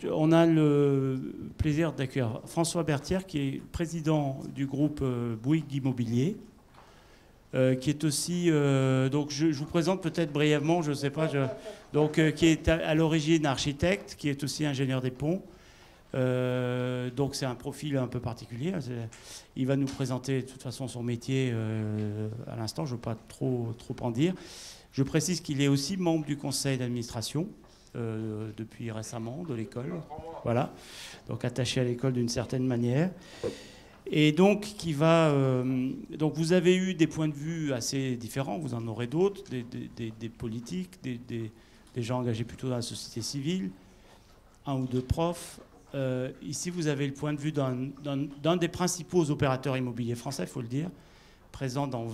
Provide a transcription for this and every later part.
On a le plaisir d'accueillir François Bertière, qui est président du groupe Bouygues Immobilier, qui est aussi... donc je vous présente peut-être brièvement, je ne sais pas, qui est à l'origine architecte, qui est aussi ingénieur des ponts. Donc c'est un profil un peu particulier. Il va nous présenter de toute façon son métier à l'instant, je ne veux pas trop en dire. Je précise qu'il est aussi membre du conseil d'administration. Depuis récemment, de l'école. Voilà. Donc attaché à l'école d'une certaine manière. Et donc, donc vous avez eu des points de vue assez différents, vous en aurez d'autres, des politiques, des gens engagés plutôt dans la société civile, un ou deux profs. Ici, vous avez le point de vue d'un des principaux opérateurs immobiliers français, il faut le dire, présent dans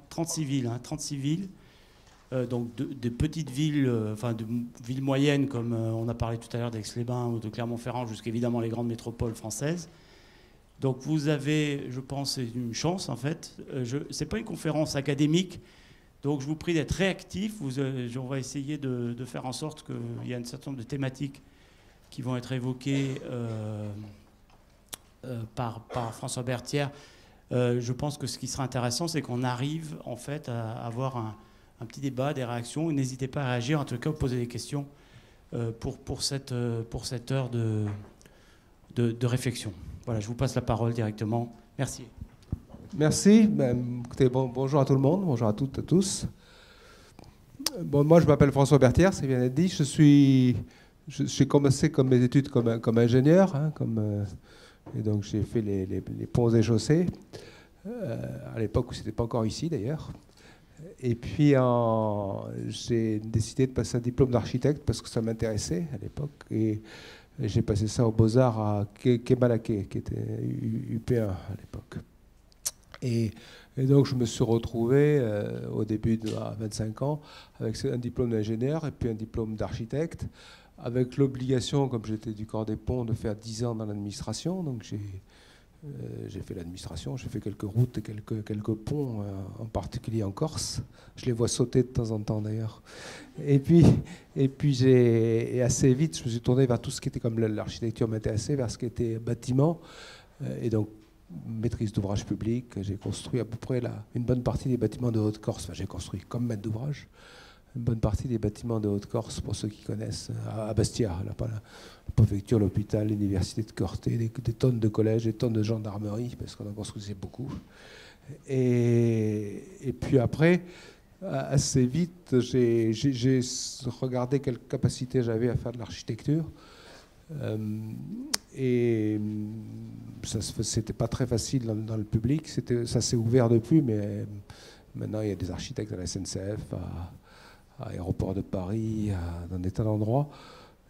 36 villes. 36 villes. Donc de petites villes, enfin de villes moyennes comme on a parlé tout à l'heure d'Aix-les-Bains ou de Clermont-Ferrand, jusqu'à évidemment les grandes métropoles françaises. Donc vous avez, je pense, une chance en fait. C'est pas une conférence académique, donc je vous prie d'être réactifs. On va essayer de faire en sorte qu'il y ait un certain nombre de thématiques qui vont être évoquées par François Bertière. Je pense que ce qui sera intéressant, c'est qu'on arrive en fait à avoir un petit débat, des réactions. N'hésitez pas à réagir, en tout cas, poser des questions pour cette heure de réflexion. Voilà, je vous passe la parole directement. Merci. Merci. Écoutez, bonjour à tout le monde, bonjour à toutes et à tous. Moi, je m'appelle François Bertière, c'est bien dit. J'ai commencé comme mes études comme ingénieur, et donc j'ai fait les ponts et chaussées, à l'époque où c'était pas encore ici d'ailleurs. Et puis j'ai décidé de passer un diplôme d'architecte parce que ça m'intéressait à l'époque. Et j'ai passé ça aux Beaux-Arts à Quai Malaquais, qui était UP1 à l'époque. Et donc je me suis retrouvé au début à 25 ans avec un diplôme d'ingénieur et puis un diplôme d'architecte, avec l'obligation, comme j'étais du corps des ponts, de faire 10 ans dans l'administration. Donc j'ai fait l'administration, j'ai fait quelques routes et quelques ponts, en particulier en Corse. Je les vois sauter de temps en temps d'ailleurs. Et puis assez vite, je me suis tourné vers tout ce qui était comme l'architecture m'intéressait, vers ce qui était bâtiment. Et donc, maîtrise d'ouvrage public, j'ai construit à peu près une bonne partie des bâtiments de Haute-Corse. Enfin, j'ai construit comme maître d'ouvrage une bonne partie des bâtiments de Haute-Corse, pour ceux qui connaissent, à Bastia, la préfecture, l'hôpital, l'université de Corté, des tonnes de collèges, des tonnes de gendarmerie, parce qu'on en construisait beaucoup. Et puis après, assez vite, j'ai regardé quelle capacité j'avais à faire de l'architecture. Et c'était pas très facile dans le public. Ça s'est ouvert depuis, mais maintenant il y a des architectes à la SNCF, à Aéroport de Paris, dans des tas d'endroits.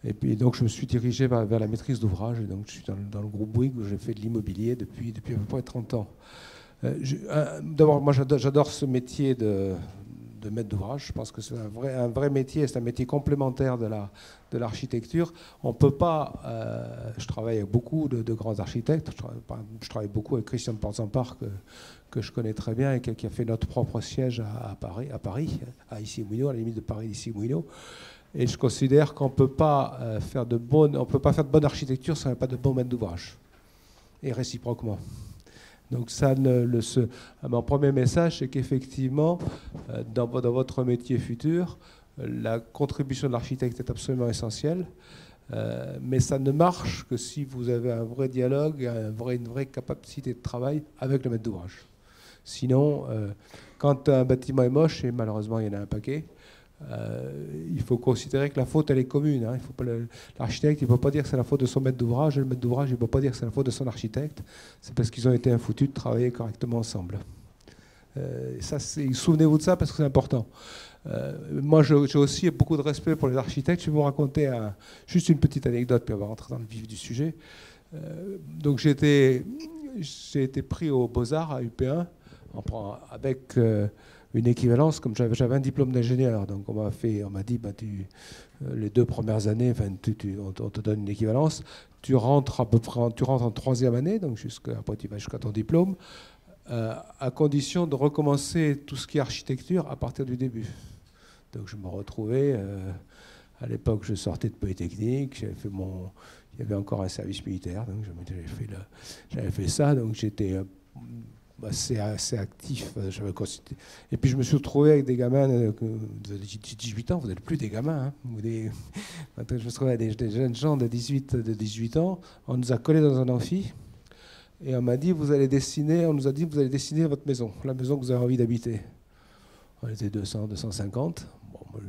Et puis donc je me suis dirigé vers la maîtrise d'ouvrage. Et donc je suis dans le groupe Bouygues où j'ai fait de l'immobilier depuis à peu près 30 ans. D'abord, moi j'adore ce métier de maître d'ouvrage. Je pense que c'est un vrai métier, c'est un métier complémentaire de l'architecture. On peut pas... je travaille avec beaucoup de grands architectes. Je travaille beaucoup avec Christian de Portzamparc, que je connais très bien et qui a fait notre propre siège à Paris, à Issy-Moulineaux, à la limite de Paris d'Issy-Moulineaux. Et je considère qu'on ne peut pas faire de bonne architecture si on n'a pas de bons maîtres d'ouvrage. Et réciproquement. Donc ça, mon premier message, c'est qu'effectivement, dans votre métier futur, la contribution de l'architecte est absolument essentielle. Mais ça ne marche que si vous avez un vrai dialogue, une vraie capacité de travail avec le maître d'ouvrage. Sinon, quand un bâtiment est moche, et malheureusement il y en a un paquet, il faut considérer que la faute elle est commune. L'architecte il ne peut pas dire que c'est la faute de son maître d'ouvrage, et le maître d'ouvrage il ne peut pas dire que c'est la faute de son architecte. C'est parce qu'ils ont été infoutus de travailler correctement ensemble. Souvenez-vous de ça parce que c'est important. Moi j'ai aussi beaucoup de respect pour les architectes. Je vais vous raconter juste une petite anecdote, puis on va rentrer dans le vif du sujet. Donc j'ai été pris aux Beaux-Arts à UP1 avec une équivalence, comme j'avais un diplôme d'ingénieur. Donc on m'a dit, les 2 premières années, on te donne une équivalence. Tu rentres en 3e année, donc après tu vas jusqu'à ton diplôme, à condition de recommencer tout ce qui est architecture à partir du début. Donc je me retrouvais À l'époque, je sortais de Polytechnique, il y avait encore un service militaire, donc j'avais fait ça, donc j'étais assez actif. Et puis je me suis retrouvé avec des gamins de 18 ans, vous n'êtes plus des gamins. Hein, je me suis retrouvé avec des jeunes gens de 18 ans, on nous a collés dans un amphi, et on nous a dit, vous allez dessiner votre maison, la maison que vous avez envie d'habiter. On était 200, 250. Bon, moi,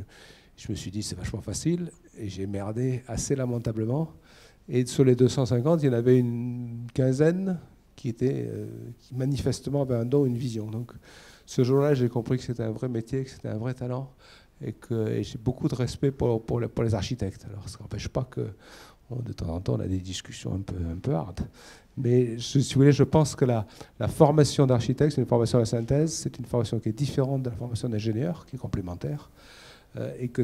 je me suis dit, c'est vachement facile, et j'ai merdé assez lamentablement. Et sur les 250, il y en avait une quinzaine qui manifestement avaient un don, une vision. Donc, ce jour-là, j'ai compris que c'était un vrai métier, que c'était un vrai talent, et j'ai beaucoup de respect pour les architectes. Alors, ça n'empêche pas que, de temps en temps, on a des discussions un peu hardes. Mais si vous voulez, je pense que la formation d'architecte, c'est une formation à la synthèse, c'est une formation qui est différente de la formation d'ingénieur, qui est complémentaire, et que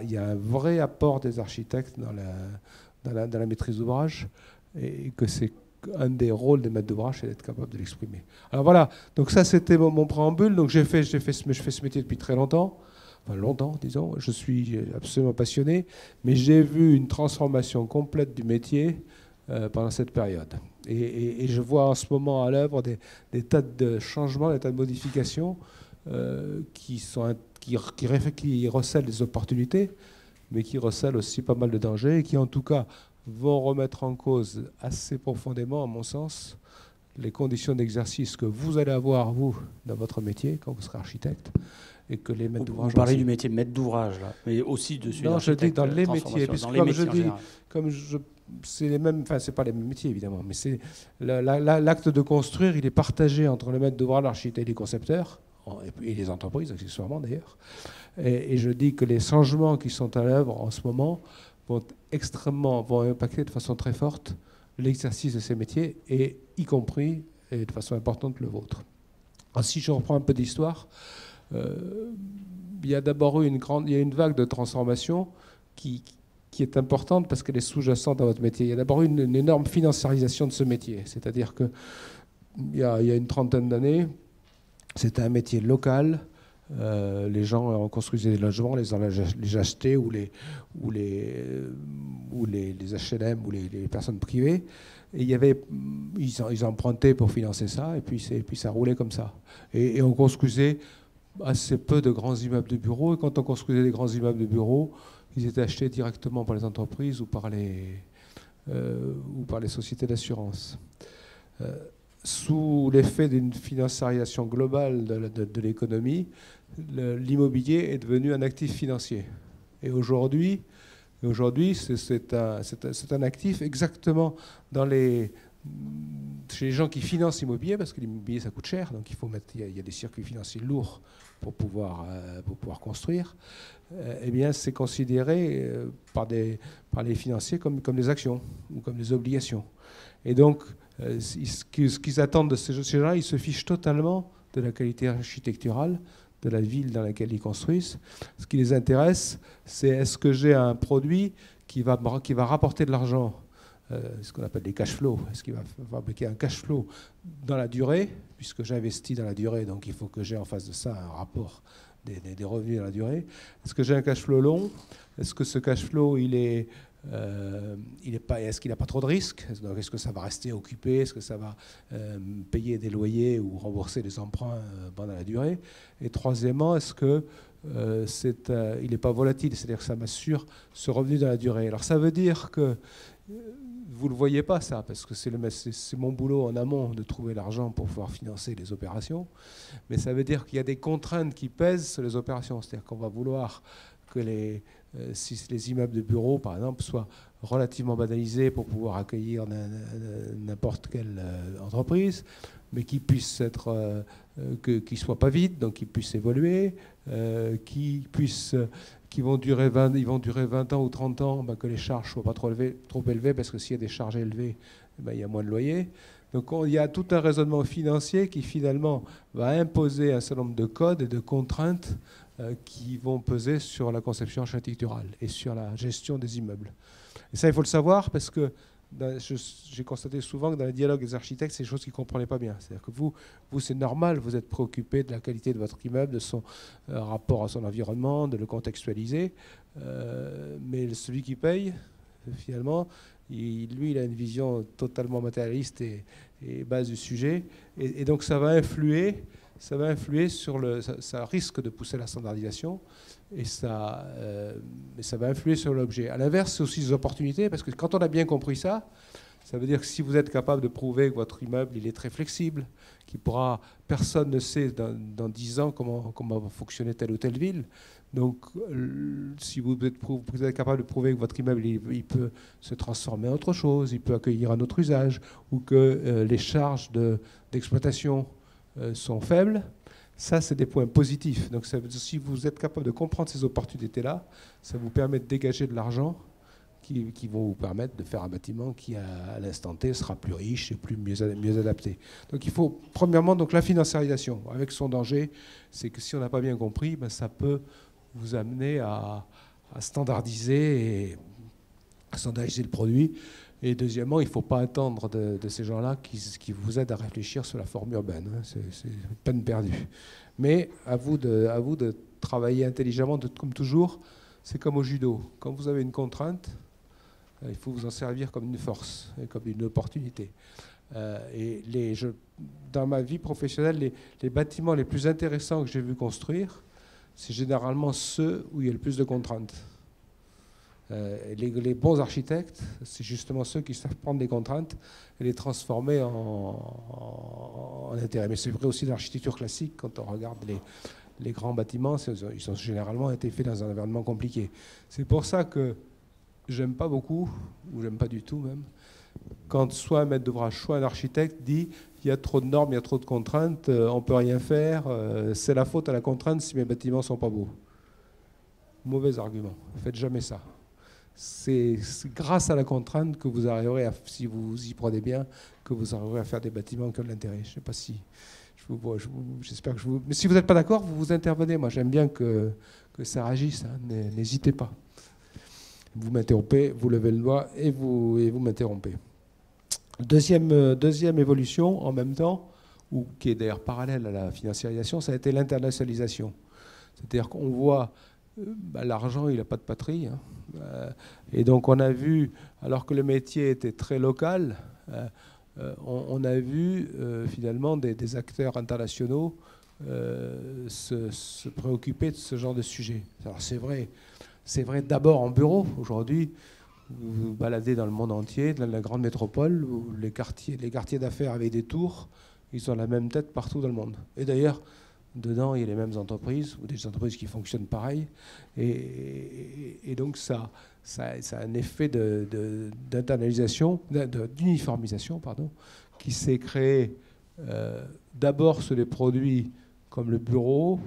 il y a un vrai apport des architectes dans la maîtrise d'ouvrage, et que c'est un des rôles des maîtres d'ouvrage, c'est d'être capable de l'exprimer. Alors voilà, donc ça c'était mon préambule. Donc je fais ce métier depuis très longtemps. Enfin longtemps, disons. Je suis absolument passionné, mais j'ai vu une transformation complète du métier pendant cette période. Et je vois en ce moment à l'œuvre des tas de changements, des tas de modifications qui recèlent des opportunités, mais qui recèlent aussi pas mal de dangers, et qui en tout cas vont remettre en cause assez profondément, à mon sens, les conditions d'exercice que vous allez avoir, vous, dans votre métier, quand vous serez architecte, et que les maîtres d'ouvrage... Vous parlez du métier de maître d'ouvrage, là, mais aussi de celui d'architecte. Non, je dis dans les métiers, puisque comme je dis, c'est les mêmes... Enfin, c'est pas les mêmes métiers, évidemment, mais c'est l'acte de construire, il est partagé entre le maître d'ouvrage, l'architecte et les concepteurs, et les entreprises, accessoirement, d'ailleurs. Et je dis que les changements qui sont à l'œuvre en ce moment vont impacter de façon très forte l'exercice de ces métiers, et y compris, et de façon importante, le vôtre. Alors, si je reprends un peu d'histoire, il y a d'abord eu une vague de transformation qui est importante parce qu'elle est sous-jacente dans votre métier. Il y a d'abord eu une énorme financiarisation de ce métier. C'est-à-dire qu'il y a une trentaine d'années, c'était un métier local. Les gens construisaient des logements, les achetaient, ou les HLM, ou les personnes privées. Et ils empruntaient pour financer ça, et puis ça roulait comme ça. Et on construisait assez peu de grands immeubles de bureaux, et quand on construisait des grands immeubles de bureaux, ils étaient achetés directement par les entreprises ou par les sociétés d'assurance. Sous l'effet d'une financiarisation globale de l'économie, l'immobilier est devenu un actif financier. Et aujourd'hui, c'est un actif exactement chez les gens qui financent l'immobilier, parce que l'immobilier ça coûte cher, donc il y a des circuits financiers lourds pour pouvoir construire. Eh bien, c'est considéré par les financiers comme des actions ou comme des obligations. Et donc, ce qu'ils attendent de ces gens-là, ils se fichent totalement de la qualité architecturale de la ville dans laquelle ils construisent. Ce qui les intéresse, c'est est-ce que j'ai un produit qui va rapporter de l'argent, ce qu'on appelle des cash flows. Est-ce qu'il va fabriquer un cash flow dans la durée, puisque j'investis dans la durée, donc il faut que j'ai en face de ça un rapport des revenus dans la durée. Est-ce que j'ai un cash flow long? Est-ce que ce cash flow, est-ce qu'il n'a pas trop de risques? Est-ce que ça va rester occupé? Est-ce que ça va payer des loyers ou rembourser des emprunts pendant la durée? Et troisièmement, est-ce que il n'est pas volatile? C'est-à-dire que ça m'assure ce revenu dans la durée. Alors ça veut dire que vous ne le voyez pas, ça, parce que c'est mon boulot en amont de trouver l'argent pour pouvoir financer les opérations. Mais ça veut dire qu'il y a des contraintes qui pèsent sur les opérations. C'est-à-dire qu'on va vouloir que si les immeubles de bureaux, par exemple, soient relativement banalisés pour pouvoir accueillir n'importe quelle entreprise, mais qu'ils puissent qu'ils ne soient pas vides, donc qu'ils puissent évoluer, qu'ils vont durer 20 ans ou 30 ans, que les charges ne soient pas trop élevées, parce que s'il y a des charges élevées, il y a moins de loyers. Donc il y a tout un raisonnement financier qui finalement va imposer un certain nombre de codes et de contraintes qui vont peser sur la conception architecturale et sur la gestion des immeubles. Et ça, il faut le savoir, parce que j'ai constaté souvent que dans les dialogues des architectes, c'est des choses qu'ils ne comprenaient pas bien. C'est-à-dire que vous c'est normal, vous êtes préoccupé de la qualité de votre immeuble, de son rapport à son environnement, de le contextualiser. Mais celui qui paye, finalement, lui, il a une vision totalement matérialiste et base du sujet. Et donc, ça va influer sur ça risque de pousser la standardisation. Et ça va influer sur l'objet. À l'inverse, c'est aussi des opportunités, parce que quand on a bien compris ça, ça veut dire que si vous êtes capable de prouver que votre immeuble il est très flexible, personne ne sait dans 10 ans comment va fonctionner telle ou telle ville. Donc, si vous êtes capable de prouver que votre immeuble il peut se transformer en autre chose, il peut accueillir un autre usage, ou que les charges d'exploitation sont faibles, ça, c'est des points positifs. Donc, si vous êtes capable de comprendre ces opportunités-là, ça vous permet de dégager de l'argent qui vont vous permettre de faire un bâtiment qui, à l'instant T, sera plus riche et mieux adapté. Donc, il faut, premièrement, donc, la financiarisation. Avec son danger, c'est que si on n'a pas bien compris, ben, ça peut vous amener à standardiser le produit. Et deuxièmement, il ne faut pas attendre de ces gens-là qui vous aident à réfléchir sur la forme urbaine. Hein. C'est peine perdue. Mais à vous de travailler intelligemment, comme toujours. C'est comme au judo. Quand vous avez une contrainte, il faut vous en servir comme une force, et comme une opportunité. Dans ma vie professionnelle, les bâtiments les plus intéressants que j'ai vu construire, c'est généralement ceux où il y a le plus de contraintes. Les bons architectes, c'est justement ceux qui savent prendre des contraintes et les transformer en intérêt. Mais c'est vrai aussi de l'architecture classique. Quand on regarde les grands bâtiments, ils ont généralement été faits dans un environnement compliqué. C'est pour ça que j'aime pas beaucoup, ou j'aime pas du tout même, quand soit un maître d'ouvrage, soit un architecte dit il y a trop de normes, il y a trop de contraintes, on peut rien faire, c'est la faute à la contrainte si mes bâtiments sont pas beaux. Mauvais argument. Faites jamais ça. C'est grâce à la contrainte que vous arriverez, si vous y prenez bien, que vous arriverez à faire des bâtiments qui ont de l'intérêt. Je ne sais pas si j'espère que je vous... Mais si vous n'êtes pas d'accord, vous intervenez. Moi, j'aime bien que ça réagisse. Hein. N'hésitez pas. Vous m'interrompez, vous levez le doigt et vous m'interrompez. Deuxième évolution, en même temps, qui est d'ailleurs parallèle à la financiarisation, ça a été l'internationalisation. C'est-à-dire qu'on voit... l'argent, il n'a pas de patrie. Hein. Et donc, on a vu, alors que le métier était très local, on a vu finalement des acteurs internationaux se préoccuper de ce genre de sujet. Alors, c'est vrai d'abord en bureau. Aujourd'hui, vous vous baladez dans le monde entier, dans la grande métropole, où les quartiers d'affaires avec des tours, ils ont la même tête partout dans le monde. Et d'ailleurs, dedans, il y a les mêmes entreprises, ou des entreprises qui fonctionnent pareil. Et donc, ça a un effet d'internalisation, d'uniformisation, qui s'est créé d'abord sur les produits comme le bureau,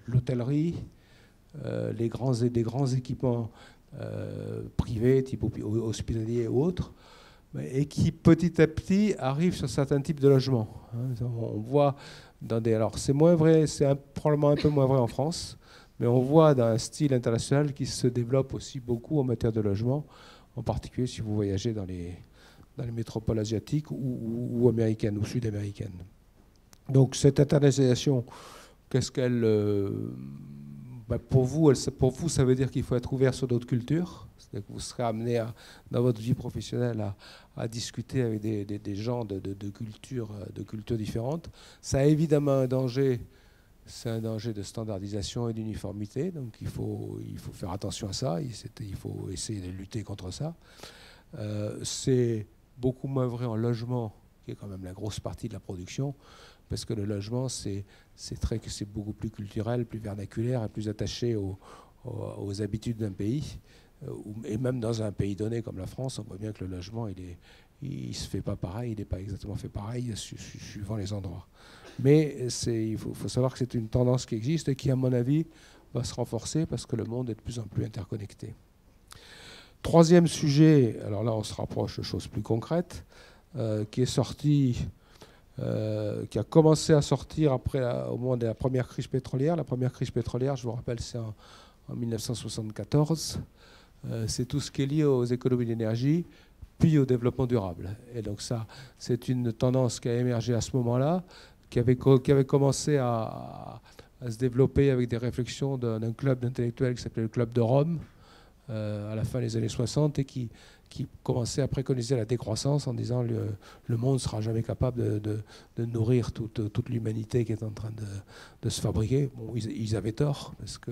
l'hôtellerie, des grands équipements privés, type hospitalier ou autres, et qui petit à petit arrivent sur certains types de logements. On voit alors c'est moins vrai, probablement un peu moins vrai en France, mais on voit dans un style international qui se développe aussi beaucoup en matière de logement, en particulier si vous voyagez dans les métropoles asiatiques ou américaines ou sud-américaines. Donc cette internationalisation, qu'est-ce qu'elle... pour vous, ça veut dire qu'il faut être ouvert sur d'autres cultures. C'est-à-dire que vous serez amené dans votre vie professionnelle à discuter avec des gens de cultures différentes. Ça a évidemment un danger, c'est un danger de standardisation et d'uniformité. Donc il faut faire attention à ça, il faut essayer de lutter contre ça. C'est beaucoup moins vrai en logement, qui est quand même la grosse partie de la production, parce que le logement, c'est beaucoup plus culturel, plus vernaculaire et plus attaché aux habitudes d'un pays. Et même dans un pays donné comme la France, on voit bien que le logement, il se fait pas pareil, il n'est pas exactement fait pareil suivant les endroits. Mais il faut savoir que c'est une tendance qui existe et qui, à mon avis, va se renforcer parce que le monde est de plus en plus interconnecté. Troisième sujet, alors là on se rapproche de choses plus concrètes, qui est sorti... qui a commencé à sortir au moment de la première crise pétrolière. La première crise pétrolière, je vous rappelle, c'est en 1974. C'est tout ce qui est lié aux économies d'énergie. puis au développement durable. Et donc ça, c'est une tendance qui a émergé à ce moment-là, qui avait commencé à se développer avec des réflexions d'un club d'intellectuels qui s'appelait le Club de Rome, à la fin des années 60, et qui commençait à préconiser la décroissance en disant le monde ne sera jamais capable de nourrir toute l'humanité qui est en train de se fabriquer. Bon, ils avaient tort, parce que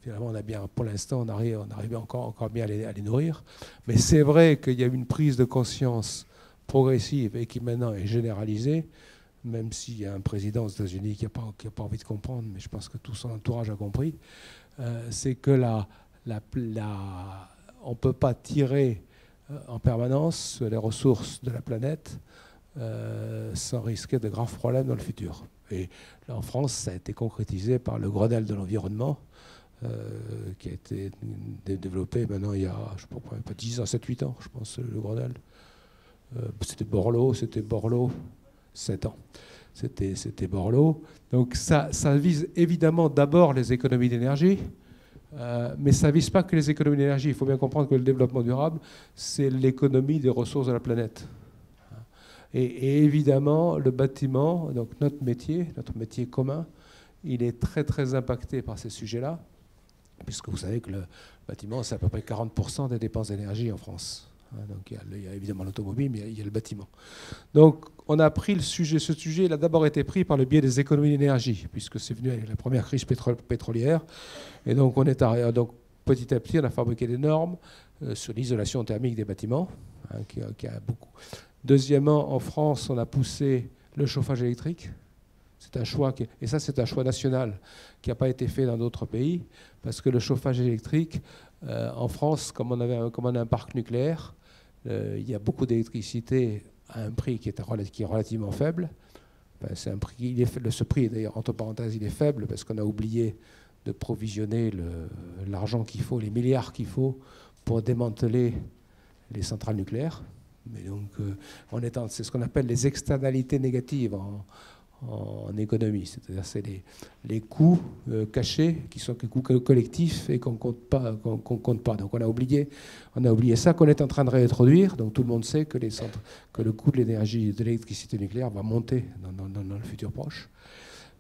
finalement, on a bien, pour l'instant, on arrive encore bien à les nourrir. Mais c'est vrai qu'il y a eu une prise de conscience progressive et qui maintenant est généralisée, même s'il y a un président aux États-Unis qui n'a pas envie de comprendre, mais je pense que tout son entourage a compris, c'est que on ne peut pas tirer en permanence les ressources de la planète sans risquer de graves problèmes dans le futur. Et là, en France, ça a été concrétisé par le Grenelle de l'environnement, qui a été développé maintenant il y a, je ne sais pas, 10 ans, 7-8 ans, je pense, le Grenelle. C'était Borloo, 7 ans. C'était Borloo. Donc ça vise évidemment d'abord les économies d'énergie, mais ça ne vise pas que les économies d'énergie. Il faut bien comprendre que le développement durable, c'est l'économie des ressources de la planète. Et évidemment, le bâtiment, donc notre métier commun, il est très très impacté par ces sujets-là, puisque vous savez que le bâtiment, c'est à peu près 40% des dépenses d'énergie en France. Donc il y a évidemment l'automobile, mais il y a le bâtiment. Donc on a pris ce sujet, il a d'abord été pris par le biais des économies d'énergie, puisque c'est venu avec la première crise pétrolière. Et donc donc petit à petit, on a fabriqué des normes sur l'isolation thermique des bâtiments, qui a beaucoup. Deuxièmement, en France, on a poussé le chauffage électrique. C'est un choix, et ça c'est un choix national qui n'a pas été fait dans d'autres pays, parce que le chauffage électrique, en France, comme on a un parc nucléaire, il y a beaucoup d'électricité à un prix qui est relativement faible. Enfin, c'est un prix, ce prix, d'ailleurs, entre parenthèses, il est faible parce qu'on a oublié de provisionner l'argent qu'il faut, les milliards qu'il faut pour démanteler les centrales nucléaires. Mais donc, c'est ce qu'on appelle les externalités négatives en économie, c'est-à-dire c'est les coûts cachés qui sont des coûts collectifs et qu'on compte pas. Donc on a oublié ça qu'on est en train de réintroduire. Donc tout le monde sait que le coût de l'énergie, de l'électricité nucléaire va monter dans le futur proche.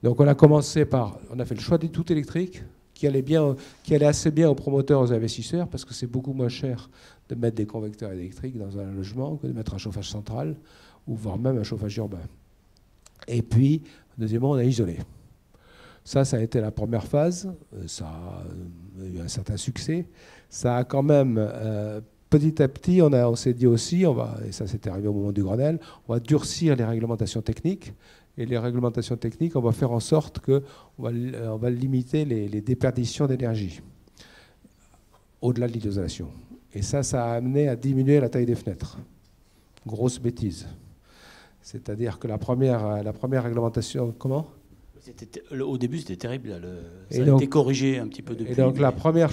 Donc on a fait le choix du tout électrique qui allait assez bien aux promoteurs, aux investisseurs, parce que c'est beaucoup moins cher de mettre des convecteurs électriques dans un logement que de mettre un chauffage central ou voire même un chauffage urbain. Et puis, deuxièmement, on a isolé. Ça a été la première phase. Ça a eu un certain succès. Ça a quand même, petit à petit, on s'est dit aussi, et ça c'était arrivé au moment du Grenelle, on va durcir les réglementations techniques. Et les réglementations techniques, on va faire en sorte qu'on va limiter les déperditions d'énergie au-delà de l'isolation. Et ça a amené à diminuer la taille des fenêtres. Grosse bêtise. C'est-à-dire que la première réglementation, comment ? Au début, c'était terrible. Ça a été corrigé un petit peu depuis. Et donc la première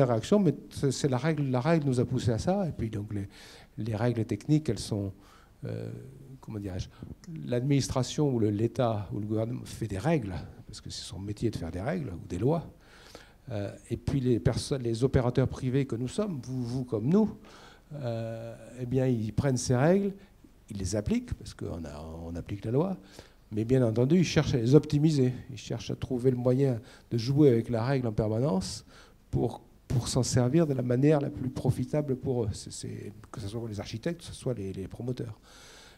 réaction, mais c'est la règle nous a poussé à ça. Et puis donc les règles techniques, elles sont, comment dirais-je, l'administration ou l'État ou le gouvernement fait des règles, parce que c'est son métier de faire des règles ou des lois. Et puis les opérateurs privés que nous sommes, vous comme nous, eh bien ils prennent ces règles. Ils les appliquent, parce qu'on applique la loi, mais bien entendu, ils cherchent à les optimiser. Ils cherchent à trouver le moyen de jouer avec la règle en permanence pour s'en servir de la manière la plus profitable pour eux, que ce soit les architectes, que ce soit les promoteurs.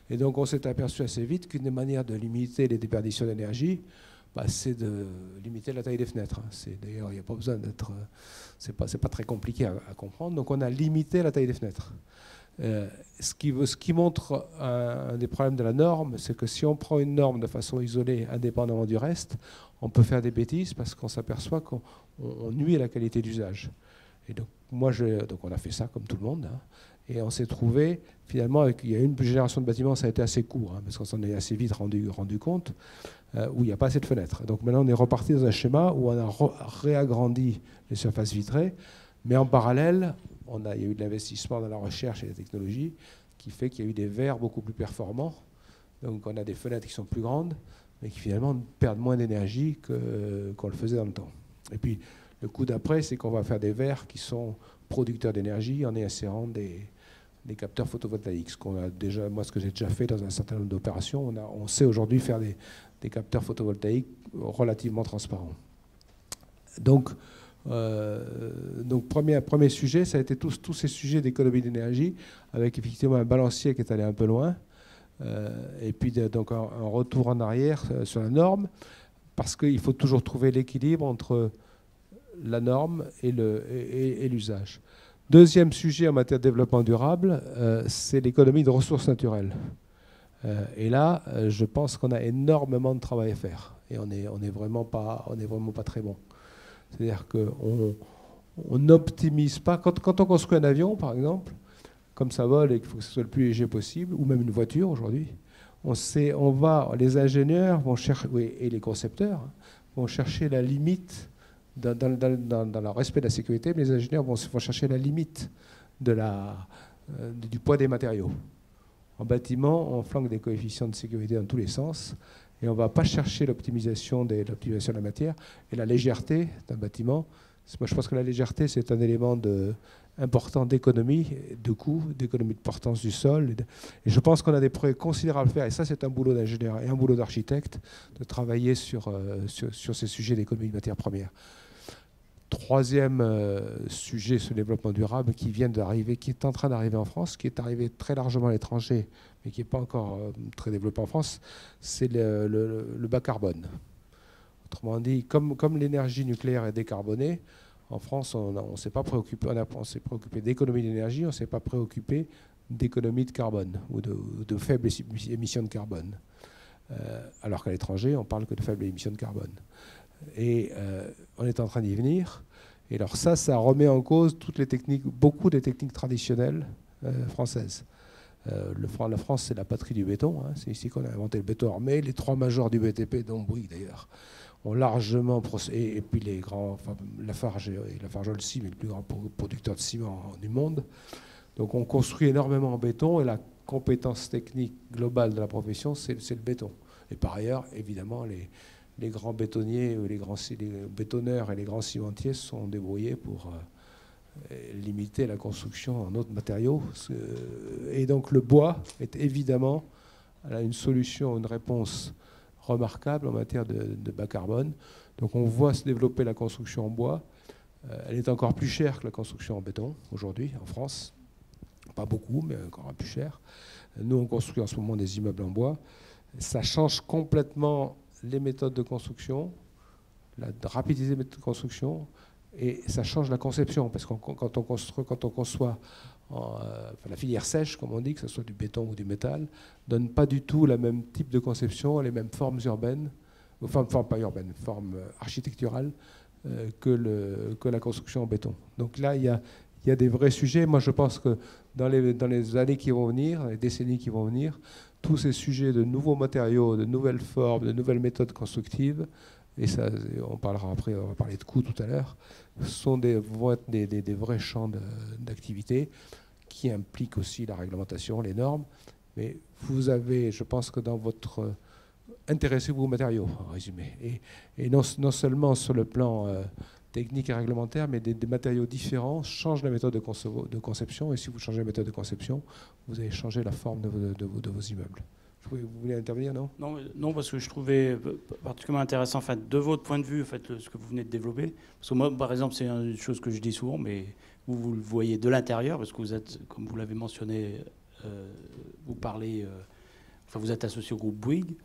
Et donc on s'est aperçu assez vite qu'une des manières de limiter les déperditions d'énergie, c'est de limiter la taille des fenêtres. D'ailleurs, il n'y a pas besoin d'être... C'est pas très compliqué à comprendre. Donc on a limité la taille des fenêtres. Ce qui montre un des problèmes de la norme, c'est que si on prend une norme de façon isolée, indépendamment du reste, on peut faire des bêtises parce qu'on s'aperçoit qu'on nuit à la qualité d'usage. Et donc, donc on a fait ça comme tout le monde, hein, et on s'est trouvé, finalement, il y a une génération de bâtiments, ça a été assez court, hein, parce qu'on s'en est assez vite rendu compte, où il n'y a pas assez de fenêtres. Donc maintenant, on est reparti dans un schéma où on a réagrandi les surfaces vitrées, mais en parallèle, il y a eu de l'investissement dans la recherche et la technologie qui fait qu'il y a eu des verres beaucoup plus performants. Donc on a des fenêtres qui sont plus grandes, mais qui finalement perdent moins d'énergie qu'on le faisait dans le temps. Et puis le coup d'après, c'est qu'on va faire des verres qui sont producteurs d'énergie en y insérant des des capteurs photovoltaïques. Moi, ce que j'ai déjà fait dans un certain nombre d'opérations, on sait aujourd'hui faire des capteurs photovoltaïques relativement transparents. Donc premier sujet, ça a été tous ces sujets d'économie d'énergie, avec effectivement un balancier qui est allé un peu loin, et puis donc un retour en arrière sur la norme, parce qu'il faut toujours trouver l'équilibre entre la norme et l'usage. Deuxième sujet en matière de développement durable, c'est l'économie de ressources naturelles. Et là, je pense qu'on a énormément de travail à faire, et on n'est vraiment pas très bon. C'est-à-dire qu'on n'optimise pas. Quand on construit un avion, par exemple, comme ça vole et qu'il faut que ce soit le plus léger possible, ou même une voiture aujourd'hui, les ingénieurs vont chercher, oui, et les concepteurs vont chercher la limite dans le respect de la sécurité, mais les ingénieurs vont chercher la limite du poids des matériaux. En bâtiment, on flanque des coefficients de sécurité dans tous les sens, et on ne va pas chercher l'optimisation de la matière. Et la légèreté d'un bâtiment, moi je pense que la légèreté, c'est un élément important d'économie, de coût, d'économie de portance du sol. Et je pense qu'on a des progrès considérables à faire, et ça c'est un boulot d'ingénieur et un boulot d'architecte, de travailler sur ces sujets d'économie de matières premières. Troisième sujet sur le développement durable qui est en train d'arriver en France, qui est arrivé très largement à l'étranger, mais qui n'est pas encore très développé en France, c'est le bas carbone. Autrement dit, comme l'énergie nucléaire est décarbonée, en France, on s'est préoccupé d'économie d'énergie, on ne s'est pas préoccupé d'économie de carbone ou de faibles émissions de carbone. Alors qu'à l'étranger, on parle que de faibles émissions de carbone. Et on est en train d'y venir. Et alors ça remet en cause beaucoup des techniques traditionnelles françaises. La France, c'est la patrie du béton. Hein. C'est ici qu'on a inventé le béton armé. Les trois majors du BTP, dont Bouygues d'ailleurs, ont largement procédé. Et puis Lafarge aussi, mais le plus grand producteur de ciment du monde. Donc on construit énormément en béton, et la compétence technique globale de la profession, c'est le béton. Et par ailleurs, évidemment, les grands bétonniers, les bétonneurs et les grands cimentiers se sont débrouillés pour limiter la construction en autres matériaux. Et donc le bois est évidemment une solution, une réponse remarquable en matière de bas carbone. Donc on voit se développer la construction en bois. Elle est encore plus chère que la construction en béton aujourd'hui en France. Pas beaucoup, mais encore plus cher. Nous, on construit en ce moment des immeubles en bois. Ça change complètement les méthodes de construction, rapidiser les méthodes de construction, et ça change la conception, parce que quand on conçoit la filière sèche, comme on dit, que ce soit du béton ou du métal, donne pas du tout le même type de conception, les mêmes formes urbaines, pas urbaines, formes architecturales que la construction en béton. Donc là, il y a des vrais sujets. Moi, je pense que dans les années qui vont venir, les décennies qui vont venir, tous ces sujets de nouveaux matériaux, de nouvelles formes, de nouvelles méthodes constructives, et ça, on va parler de coûts tout à l'heure, vont être des vrais champs d'activité qui impliquent aussi la réglementation, les normes. Mais vous avez, je pense que dans votre... Intéressez-vous aux matériaux, en résumé. Et non seulement sur le plan technique et réglementaire, mais des matériaux différents changent la méthode de conception. Et si vous changez la méthode de conception, vous allez changer la forme de vos immeubles. Vous voulez intervenir, non ? Non, parce que je trouvais particulièrement intéressant, de votre point de vue, ce que vous venez de développer. Parce que moi, par exemple, c'est une chose que je dis souvent, mais vous le voyez de l'intérieur, parce que vous êtes, comme vous l'avez mentionné, vous êtes associé au groupe Bouygues.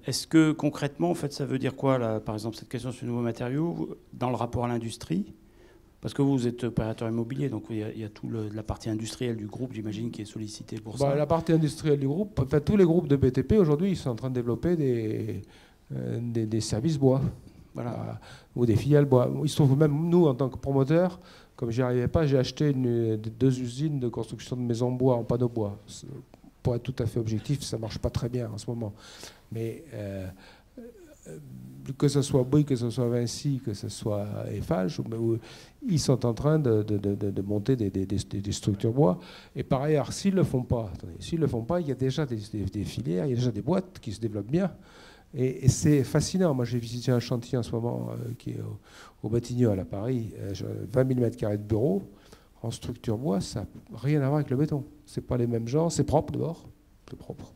Est-ce que concrètement, ça veut dire quoi, là, par exemple, cette question sur les nouveaux matériaux, dans le rapport à l'industrie ? Parce que vous êtes opérateur immobilier, donc il y a toute la partie industrielle du groupe, j'imagine, qui est sollicitée pour ça. La partie industrielle du groupe, tous les groupes de BTP, aujourd'hui, ils sont en train de développer des services bois, voilà, ou des filiales bois. Il se trouve même, nous, en tant que promoteurs, comme j'y arrivais pas, j'ai acheté 2 usines de construction de maisons bois en panneaux bois. Pour être tout à fait objectif, ça ne marche pas très bien en ce moment. Mais que ce soit Bouygues, que ce soit Vinci, que ce soit Eiffage, ils sont en train de monter des structures bois. Et par ailleurs, s'ils ne le font pas, il y a déjà des filières, il y a déjà des boîtes qui se développent bien. Et c'est fascinant. Moi, j'ai visité un chantier en ce moment qui est au Batignolles à Paris, 20 000 m² de bureaux. en structure bois, ça n'a rien à voir avec le béton. C'est pas les mêmes gens, c'est propre dehors, c'est propre.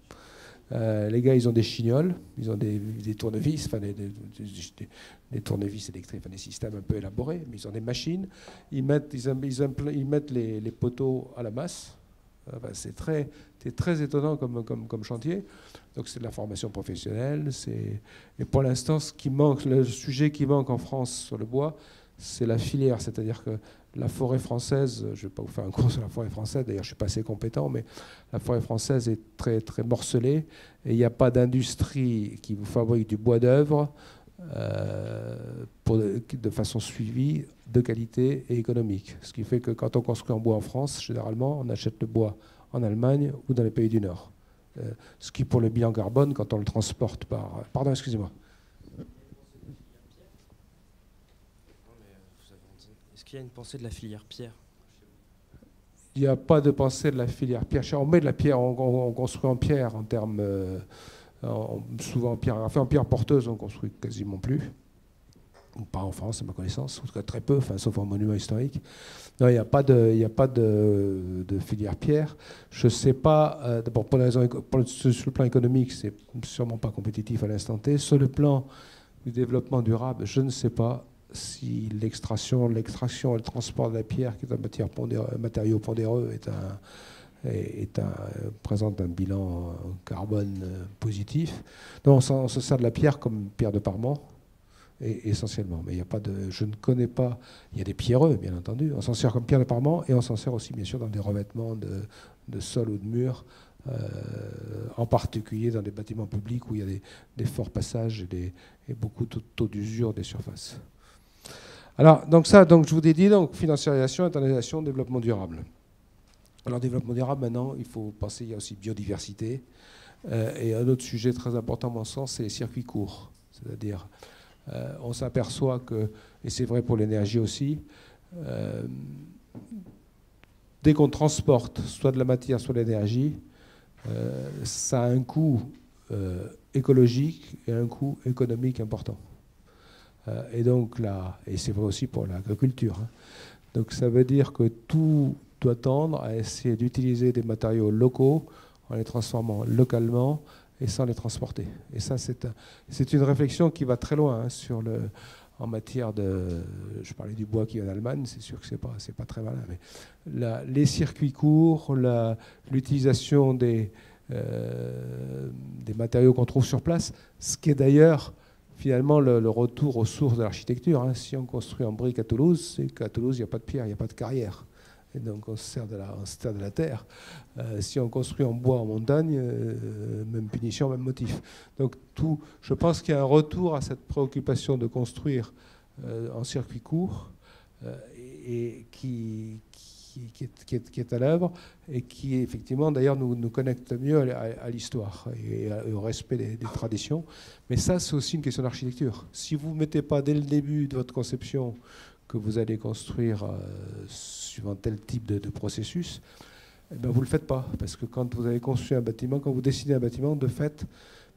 Les gars, ils ont des chignoles, ils ont des tournevis, enfin des tournevis électriques, enfin des systèmes un peu élaborés, mais ils ont des machines. Ils mettent les poteaux à la masse. Enfin, c'est très étonnant comme chantier. Donc c'est de la formation professionnelle. Et pour l'instant, le sujet qui manque en France sur le bois, c'est la filière. C'est-à-dire que la forêt française, je ne vais pas vous faire un cours sur la forêt française, d'ailleurs je ne suis pas assez compétent, mais la forêt française est très, très morcelée et il n'y a pas d'industrie qui vous fabrique du bois d'œuvre de façon suivie, de qualité et économique. Ce qui fait que quand on construit en bois en France, généralement, on achète le bois en Allemagne ou dans les pays du Nord. Ce qui, pour le bilan carbone, quand on le transporte par... Pardon, excusez-moi. Est-ce qu'il y a une pensée de la filière pierre? Il n'y a pas de pensée de la filière pierre. On met de la pierre, on construit en pierre en termes... souvent en pierre. Enfin, en pierre porteuse, on construit quasiment plus. Ou pas en France, à ma connaissance, ou très peu, enfin, sauf en monument historique. Non, il n'y a pas de filière pierre. Je ne sais pas, d'abord sur le plan économique, c'est sûrement pas compétitif à l'instant T. Sur le plan du développement durable, je ne sais pas si l'extraction et le transport de la pierre, qui est un matériau pondéreux, présente un bilan carbone positif. Non, on se sert de la pierre comme pierre de parement, essentiellement. Mais il y a pas je ne connais pas. Il y a des pierreux, bien entendu. On s'en sert comme pierre de parement et on s'en sert aussi, bien sûr, dans des revêtements de sol ou de mur, en particulier dans des bâtiments publics où il y a des forts passages et beaucoup de taux d'usure des surfaces. Alors, donc je vous ai dit, financiarisation, internalisation, développement durable. Alors, développement durable, maintenant, il faut penser, il y a aussi biodiversité. Et un autre sujet très important, à mon sens, c'est les circuits courts. C'est-à-dire, on s'aperçoit que, et c'est vrai pour l'énergie aussi, dès qu'on transporte soit de la matière, soit de l'énergie, ça a un coût écologique et un coût économique important. Et donc là, et c'est vrai aussi pour l'agriculture. Hein. Donc ça veut dire que tout doit tendre à essayer d'utiliser des matériaux locaux en les transformant localement et sans les transporter. Et ça, c'est une réflexion qui va très loin hein, en matière de... Je parlais du bois qui est en Allemagne, c'est sûr que c'est pas très malin, mais les circuits courts, l'utilisation des matériaux qu'on trouve sur place, ce qui est d'ailleurs finalement le retour aux sources de l'architecture. Hein. Si on construit en briques à Toulouse, c'est qu'à Toulouse, il n'y a pas de pierre, il n'y a pas de carrière. Et donc on se sert de la terre. Si on construit en bois en montagne, même punition, même motif. Donc je pense qu'il y a un retour à cette préoccupation de construire en circuit court et qui est à l'œuvre et qui effectivement d'ailleurs nous connecte mieux à l'histoire et au respect des traditions. Mais ça, c'est aussi une question d'architecture. Si vous ne mettez pas dès le début de votre conception que vous allez construire suivant tel type de processus, eh ben vous ne le faites pas. Parce que quand vous avez construit un bâtiment, quand vous dessinez un bâtiment, de fait,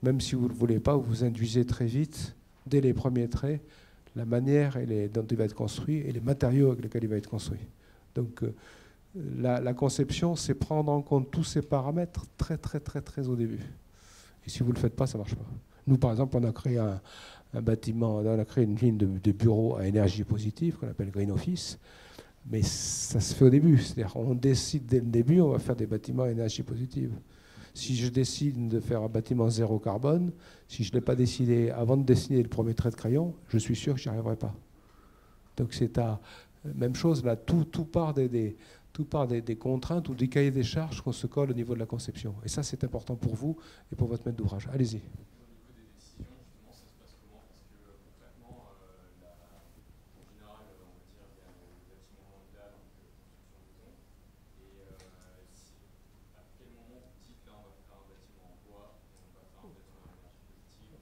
même si vous ne le voulez pas, vous induisez très vite, dès les premiers traits, la manière dont il va être construit et les matériaux avec lesquels il va être construit. Donc la conception, c'est prendre en compte tous ces paramètres très, très, très, très au début. Et si vous ne le faites pas, ça ne marche pas. Nous, par exemple, on a créé un bâtiment, on a créé une ligne de bureaux à énergie positive qu'on appelle Green Office, mais ça se fait au début. C'est-à-dire on décide dès le début, on va faire des bâtiments à énergie positive. Si je décide de faire un bâtiment zéro carbone, si je ne l'ai pas décidé avant de dessiner le premier trait de crayon, je suis sûr que je n'y arriverai pas. Donc c'est même chose, là, tout part des contraintes ou des cahiers des charges qu'on se colle au niveau de la conception. Et ça, c'est important pour vous et pour votre maître d'ouvrage. Allez-y.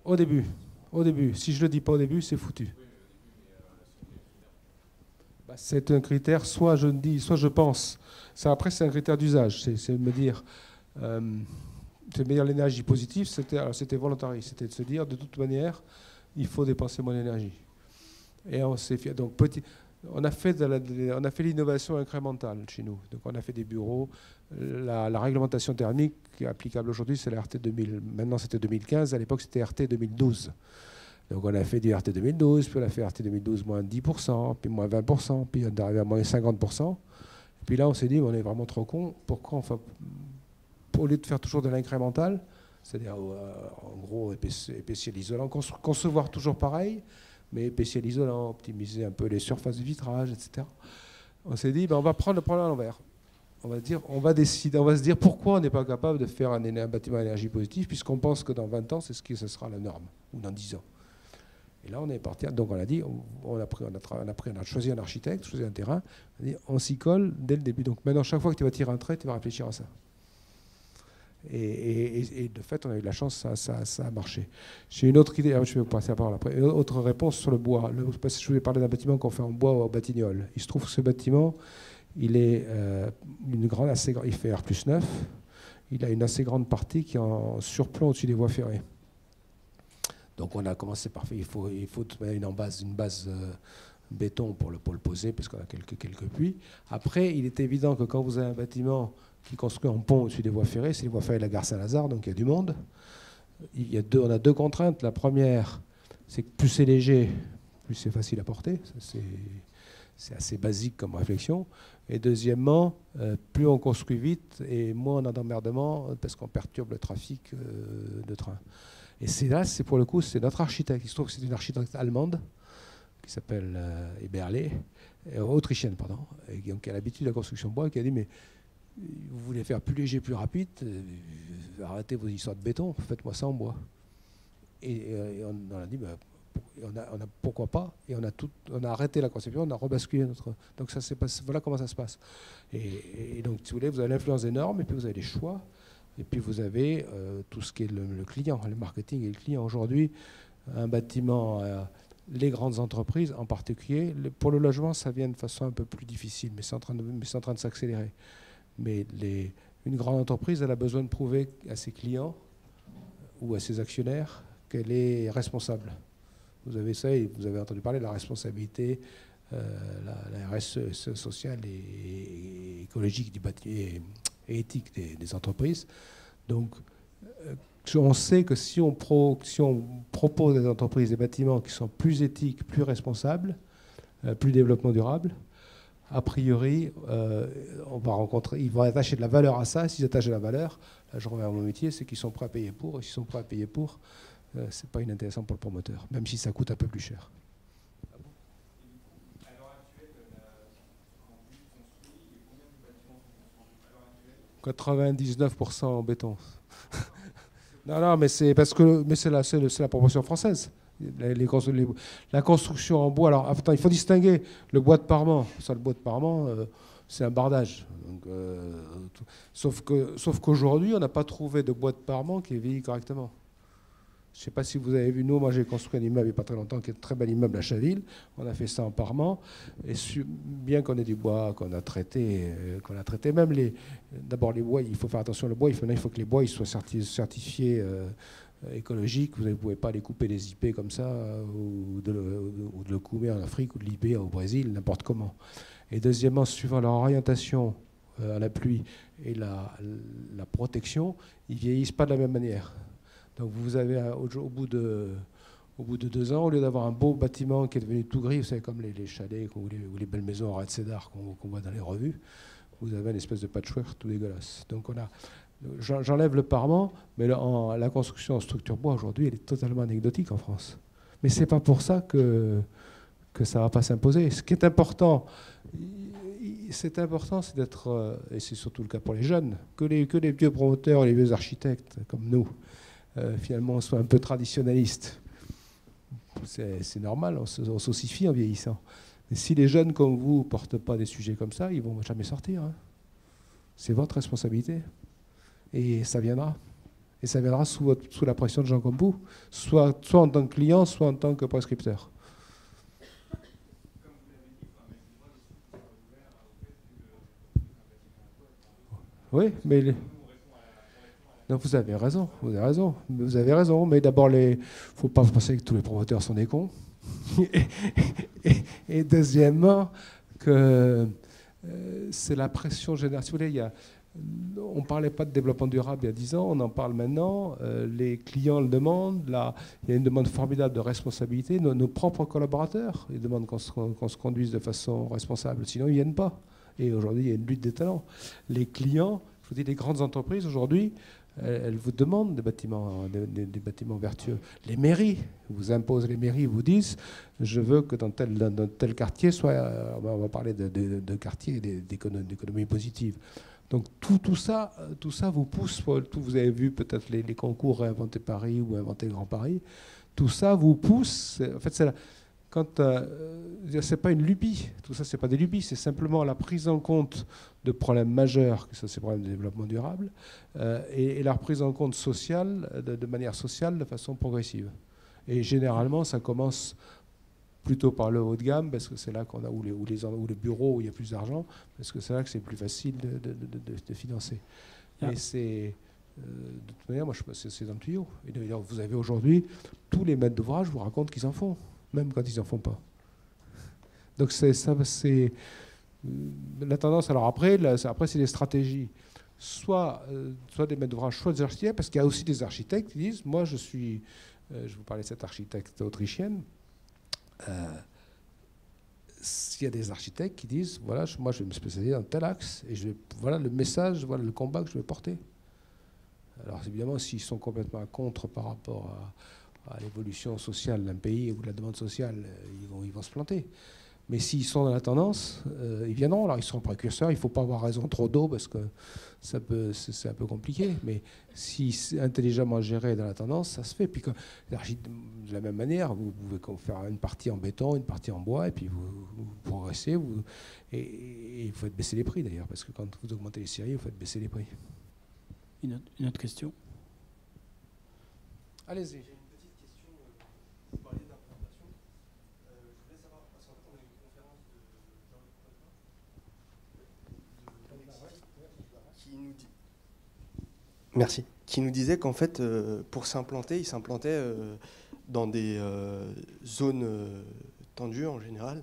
Au début. Si je ne le dis pas au début, c'est foutu. C'est un critère, soit je dis, soit je pense. Ça, après, c'est un critère d'usage. C'est de me dire, l'énergie positive, c'était volontariste. C'était de se dire, de toute manière, il faut dépenser mon énergie. Et on s'est fait. Donc, On a fait l'innovation incrémentale chez nous. Donc on a fait des bureaux. La réglementation thermique qui est applicable aujourd'hui, c'est la RT 2000. Maintenant, c'était 2015. À l'époque, c'était RT 2012. Donc on a fait du RT 2012, puis on a fait RT 2012 moins 10%, puis moins 20%, puis on est arrivé à moins 50%. Puis là, on s'est dit, on est vraiment trop con. Pourquoi au lieu de faire toujours de l'incrémental, c'est-à-dire en gros épaissir l'isolant, concevoir toujours pareil, mais épaissir l'isolant, optimiser un peu les surfaces de vitrage, etc. On s'est dit, on va prendre le problème à l'envers. On va se dire pourquoi on n'est pas capable de faire un bâtiment à énergie positive, puisqu'on pense que dans 20 ans, ce sera la norme, ou dans 10 ans. Et là, on est parti. Donc, on a dit, on a choisi un architecte, choisi un terrain. On s'y colle dès le début. Donc, maintenant, chaque fois que tu vas tirer un trait, tu vas réfléchir à ça. Et de fait, on a eu de la chance, ça a marché. J'ai une autre idée. Je vais vous passer la parole après. Une autre réponse sur le bois. Je vous ai parlé d'un bâtiment qu'on fait en bois au Batignolles. Il se trouve que ce bâtiment, il est il fait R+9. Il a une assez grande partie qui est en surplomb au-dessus des voies ferrées. Donc on a commencé par il faut une base béton pour le poser, parce qu'on a quelques puits. Après, il est évident que quand vous avez un bâtiment qui est construit en pont au-dessus des voies ferrées, c'est les voies ferrées de la gare Saint-Lazare, donc il y a du monde. On a deux contraintes. La première, c'est que plus c'est léger, plus c'est facile à porter. C'est assez basique comme réflexion. Et deuxièmement, plus on construit vite et moins on a d'emmerdement parce qu'on perturbe le trafic de train. Et c'est pour le coup, c'est notre architecte. Il se trouve que c'est une architecte allemande qui s'appelle Eberle, autrichienne, pardon, et donc, qui a l'habitude de la construction bois, qui a dit, mais vous voulez faire plus léger, plus rapide, arrêtez vos histoires de béton, faites-moi ça en bois. Et on a dit, pourquoi pas, et on a arrêté la conception, on a rebasculé notre... Donc voilà comment ça se passe. Et donc, si vous voulez, vous avez l'influence des normes, et puis vous avez les choix. Et puis vous avez tout ce qui est le client, le marketing et le client. Aujourd'hui, un bâtiment, les grandes entreprises en particulier, pour le logement, ça vient de façon un peu plus difficile, mais c'est en train de s'accélérer. Mais une grande entreprise, elle a besoin de prouver à ses clients ou à ses actionnaires qu'elle est responsable. Vous avez ça, et vous avez entendu parler de la responsabilité, la RSE sociale et écologique du bâtiment. Et éthique des entreprises. Donc, on sait que si on propose des entreprises, des bâtiments qui sont plus éthiques, plus responsables, plus développement durable, a priori, ils vont attacher de la valeur à ça. S'ils attachent de la valeur, là je reviens à mon métier, c'est qu'ils sont prêts à payer pour. Et s'ils sont prêts à payer pour, c'est pas inintéressant pour le promoteur, même si ça coûte un peu plus cher. 99% en béton. Non, mais c'est la proportion française. La construction en bois. Alors, attends, il faut distinguer le bois de Parement. Ça, le bois de Parement, c'est un bardage. Donc, sauf qu'aujourd'hui, on n'a pas trouvé de bois de Parement qui est vieilli correctement. Je ne sais pas si vous avez vu, moi j'ai construit un immeuble il n'y a pas très longtemps, qui est un très bel immeuble à Chaville. On a fait ça en Parement. Et bien qu'on ait du bois, qu'on a traité même d'abord les bois, il faut faire attention au bois. Il faut que les bois ils soient certifiés écologiques. Vous ne pouvez pas les couper des IP comme ça, ou de le couper en Afrique, ou de l'IP au Brésil, n'importe comment. Et deuxièmement, suivant leur orientation à la pluie et la protection, ils ne vieillissent pas de la même manière. Donc vous avez, au bout de 2 ans, au lieu d'avoir un beau bâtiment qui est devenu tout gris, vous savez, comme les chalets ou les belles maisons en ras de cédar qu'on voit dans les revues, vous avez une espèce de patchwork tout dégueulasse. Donc j'enlève le parement, mais la construction en structure bois aujourd'hui, elle est totalement anecdotique en France. Mais c'est pas pour ça que ça va pas s'imposer. Ce qui est important, c'est d'être, et c'est surtout le cas pour les jeunes, que les vieux promoteurs, les vieux architectes comme nous, finalement, on soit un peu traditionnaliste. C'est normal, on s'ossifie en vieillissant. Mais si les jeunes comme vous ne portent pas des sujets comme ça, ils ne vont jamais sortir. Hein. C'est votre responsabilité. Et ça viendra. Et ça viendra sous la pression de gens comme vous, soit en tant que client, soit en tant que prescripteur. Oui, mais... Non, vous avez raison. Mais d'abord, faut pas penser que tous les promoteurs sont des cons. et deuxièmement, que c'est la pression générale. Si vous voulez, on ne parlait pas de développement durable il y a 10 ans, on en parle maintenant. Les clients le demandent. Là, il y a une demande formidable de responsabilité. Nos propres collaborateurs, ils demandent qu'on se conduise de façon responsable, sinon ils ne viennent pas. Et aujourd'hui, il y a une lutte des talents. Les clients, je vous dis, les grandes entreprises aujourd'hui, elles vous demandent des bâtiments vertueux. Les mairies vous imposent, les mairies vous disent, je veux que dans tel quartier soit, on va parler de quartier et d'économie positive. Donc tout ça vous pousse. Vous avez vu peut-être les concours Réinventer Paris ou Inventer Grand Paris. Tout ça vous pousse. En fait, c'est pas une lubie. Tout ça, c'est pas des lubies. C'est simplement la prise en compte de problèmes majeurs, que ça, c'est le problème de développement durable, et la prise en compte sociale, de manière sociale, de façon progressive. Et généralement, ça commence plutôt par le haut de gamme, parce que c'est là qu'on a où les bureaux où il y a plus d'argent, parce que c'est là que c'est plus facile de financer. Yeah. Et c'est de toute manière, moi, c'est dans le tuyau. Et d'ailleurs, vous avez aujourd'hui tous les maîtres d'ouvrage vous racontent qu'ils en font, même quand ils en font pas. Donc c'est la tendance. Alors après, c'est des stratégies. Soit des maîtres d'ouvrage, soit des architectes, parce qu'il y a aussi des architectes qui disent, moi, je vous parlais de cette architecte autrichienne. S'il y a des architectes qui disent, voilà, moi je vais me spécialiser dans tel axe, et voilà le message, voilà le combat que je vais porter. Alors évidemment, s'ils sont complètement contre par rapport à l'évolution sociale d'un pays ou de la demande sociale, ils vont se planter. Mais s'ils sont dans la tendance, ils viendront. Alors ils sont précurseurs, il ne faut pas avoir raison trop d'eau parce que c'est un peu compliqué. Mais si c'est intelligemment géré dans la tendance, ça se fait. Puis de la même manière, vous pouvez faire une partie en béton, une partie en bois, et puis vous progressez. Et il faut baisser les prix d'ailleurs, parce que quand vous augmentez les séries, il faut baisser les prix. Une autre question? Allez-y. Merci. Qui nous disait qu'en fait, pour s'implanter, il s'implantait dans des zones tendues en général,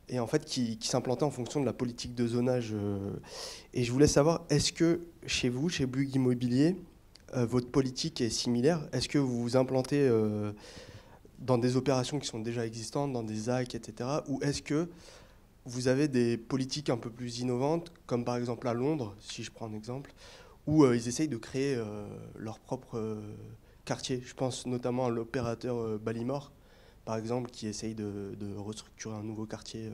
et en fait qui s'implantait en fonction de la politique de zonage. Et je voulais savoir, est-ce que chez vous, chez Bouygues Immobilier, votre politique est similaire? Est-ce que vous vous implantez dans des opérations qui sont déjà existantes, dans des ZAC, etc. Ou est-ce que vous avez des politiques un peu plus innovantes, comme par exemple à Londres, si je prends un exemple, où ils essayent de créer leur propre quartier. Je pense notamment à l'opérateur Ballymore, par exemple, qui essaye de restructurer un nouveau quartier.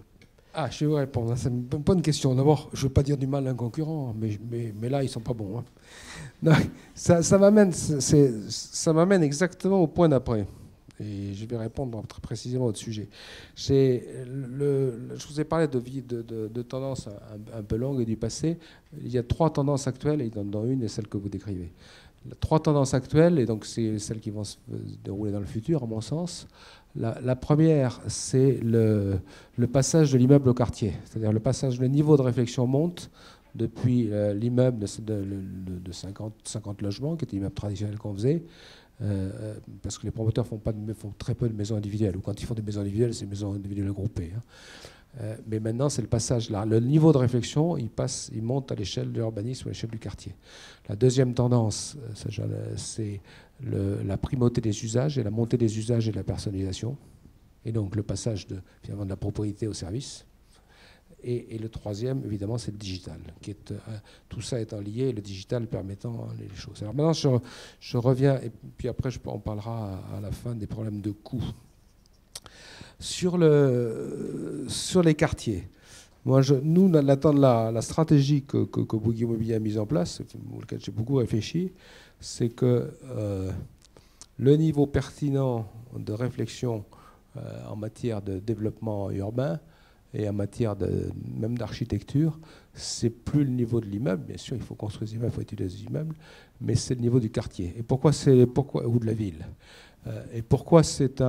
Je vais vous répondre. C'est une bonne question. D'abord, je ne veux pas dire du mal d'un concurrent, mais là, ils ne sont pas bons. Hein. Non, ça m'amène exactement au point d'après. Et je vais répondre très précisément au sujet. Je vous ai parlé de tendances un peu longues et du passé. Il y a 3 tendances actuelles, et dont une est celle que vous décrivez. 3 tendances actuelles, et donc c'est celles qui vont se dérouler dans le futur, à mon sens. La première, c'est le passage de l'immeuble au quartier. C'est-à-dire le niveau de réflexion monte depuis l'immeuble de 50 logements, qui était l'immeuble traditionnel qu'on faisait, parce que les promoteurs font très peu de maisons individuelles, ou quand ils font des maisons individuelles, c'est des maisons individuelles groupées. Mais maintenant, c'est le passage là. Le niveau de réflexion, il monte à l'échelle de l'urbanisme ou à l'échelle du quartier. La deuxième tendance, c'est la primauté des usages et la montée des usages et de la personnalisation. Et donc le passage finalement de la propriété au service. Et le troisième, évidemment, c'est le digital, tout ça étant lié, le digital permettant les choses. Alors maintenant, je reviens, et puis après, on parlera à la fin des problèmes de coût. Sur les quartiers, nous, la stratégie que Bouygues Immobilier a mise en place, pour laquelle j'ai beaucoup réfléchi, c'est que le niveau pertinent de réflexion en matière de développement urbain et en matière même d'architecture, c'est plus le niveau de l'immeuble. Bien sûr, il faut construire des immeubles, il faut étudier des immeubles, mais c'est le niveau du quartier. Et pourquoi ou de la ville. Et pourquoi c'est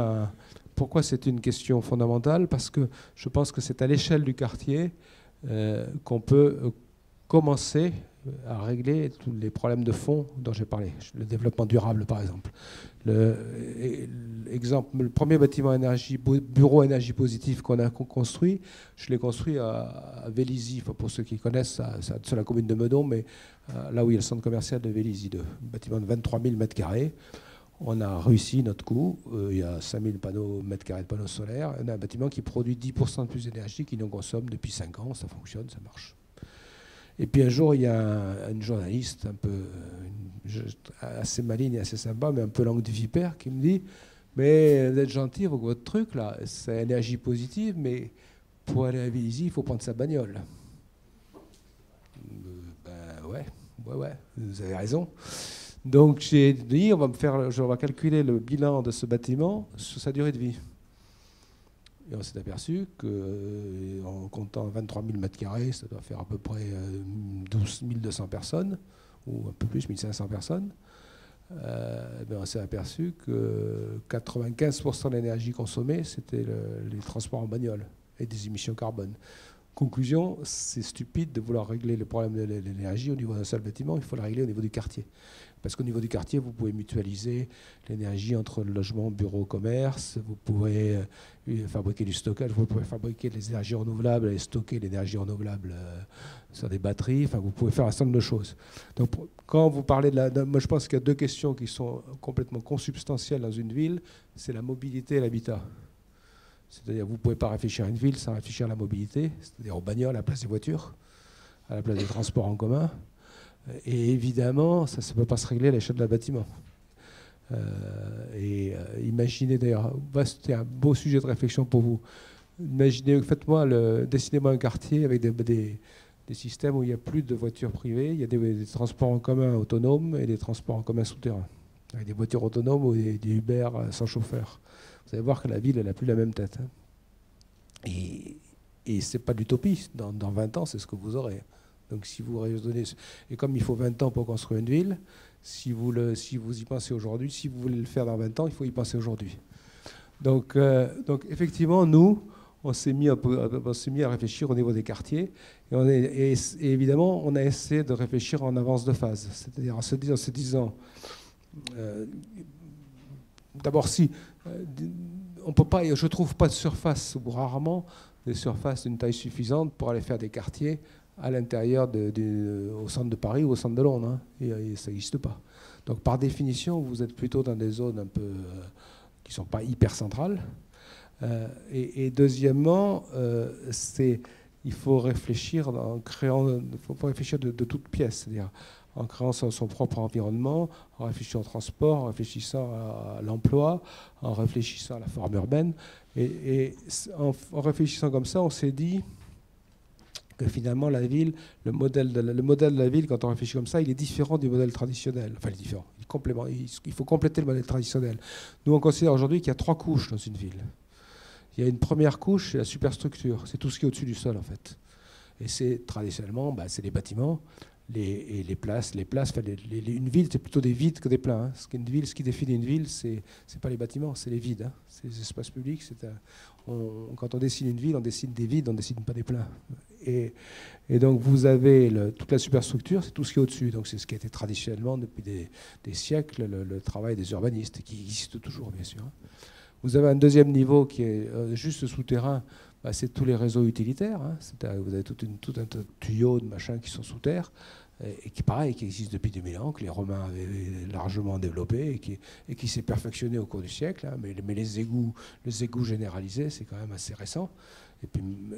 une question fondamentale? Parce que je pense que c'est à l'échelle du quartier qu'on peut commencer à régler tous les problèmes de fond dont j'ai parlé. Le développement durable, par exemple. Le premier bâtiment bureau énergie positive qu'on a construit, je l'ai construit à Vélizy. Enfin, pour ceux qui connaissent, c'est la commune de Meudon, mais là où il y a le centre commercial de Vélizy 2. Un bâtiment de 23 000 m². On a réussi notre coup. Il y a 5 000 mètres carrés de panneaux solaires. On a un bâtiment qui produit 10% de plus d'énergie qu'il en consomme depuis 5 ans. Ça fonctionne, ça marche. Et puis un jour, il y a une journaliste un peu assez maligne et assez sympa, mais un peu langue de vipère, qui me dit « Mais vous êtes gentil, votre truc, là, c'est énergie positive, mais pour aller à Vélizy, il faut prendre sa bagnole. » Ben ouais, vous avez raison. Donc j'ai dit, on va calculer le bilan de ce bâtiment sur sa durée de vie. Et on s'est aperçu qu'en comptant 23 000 m², ça doit faire à peu près 12 200 personnes, ou un peu plus, 1500 personnes. On s'est aperçu que 95% de l'énergie consommée, c'était les transports en bagnole et des émissions carbone. Conclusion, c'est stupide de vouloir régler le problème de l'énergie au niveau d'un seul bâtiment, il faut le régler au niveau du quartier. Parce qu'au niveau du quartier, vous pouvez mutualiser l'énergie entre le logement, bureau, commerce, vous pouvez fabriquer du stockage, vous pouvez fabriquer des énergies renouvelables et stocker l'énergie renouvelable sur des batteries, enfin, vous pouvez faire un certain nombre de choses. Donc, quand vous parlez moi je pense qu'il y a deux questions qui sont complètement consubstantielles dans une ville, c'est la mobilité et l'habitat. C'est-à-dire vous ne pouvez pas réfléchir à une ville sans réfléchir à la mobilité, c'est-à-dire aux bagnoles, à la place des voitures, à la place des transports en commun. Et évidemment, ça ne peut pas se régler à l'échelle d'un bâtiment. Imaginez d'ailleurs, c'était un beau sujet de réflexion pour vous. Imaginez, dessinez-moi un quartier avec des systèmes où il n'y a plus de voitures privées, il y a des transports en commun autonomes et des transports en commun souterrains, avec des voitures autonomes ou des Uber sans chauffeur. Vous allez voir que la ville, elle n'a plus la même tête. Hein. Et ce n'est pas l'utopie. Dans 20 ans, c'est ce que vous aurez. Donc si vous raisonnez, et comme il faut 20 ans pour construire une ville, si vous y pensez aujourd'hui, si vous voulez le faire dans 20 ans, il faut y penser aujourd'hui. Donc effectivement, nous, on s'est mis à réfléchir au niveau des quartiers, et évidemment, on a essayé de réfléchir en avance de phase, c'est-à-dire en se disant d'abord on peut pas, je trouve pas de surface, ou rarement des surfaces d'une taille suffisante pour aller faire des quartiers à l'intérieur au centre de Paris ou au centre de Londres. Hein. Et ça n'existe pas. Donc par définition, vous êtes plutôt dans des zones un peu qui ne sont pas hyper centrales. Et deuxièmement, il faut réfléchir faut réfléchir de toutes pièces, c'est-à-dire en créant son propre environnement, en réfléchissant au transport, en réfléchissant à l'emploi, en réfléchissant à la forme urbaine. Et en réfléchissant comme ça, on s'est dit que finalement la ville, le modèle de la ville, quand on réfléchit comme ça, il est différent du modèle traditionnel. Enfin, il est différent. Il faut compléter le modèle traditionnel. Nous, on considère aujourd'hui qu'il y a 3 couches dans une ville. Il y a une première couche, c'est la superstructure. C'est tout ce qui est au-dessus du sol, en fait. Et c'est traditionnellement, c'est les bâtiments, les places. Une ville, c'est plutôt des vides que des pleins. Hein. Ce qui définit une ville, c'est pas les bâtiments, c'est les vides. Hein. C'est les espaces publics. Quand on dessine une ville, on dessine des vides, on ne dessine pas des pleins. Et donc vous avez toute la superstructure, c'est tout ce qui est au-dessus. Donc c'est ce qui a été traditionnellement depuis des siècles le travail des urbanistes, qui existe toujours bien sûr. Vous avez un deuxième niveau qui est juste souterrain, c'est tous les réseaux utilitaires. Hein. Vous avez tout un tas de tuyaux, de machins qui sont sous terre, et qui existent depuis 2000 ans, que les Romains avaient largement développé et qui s'est perfectionné au cours du siècle. Hein. Mais les égouts généralisés, c'est quand même assez récent.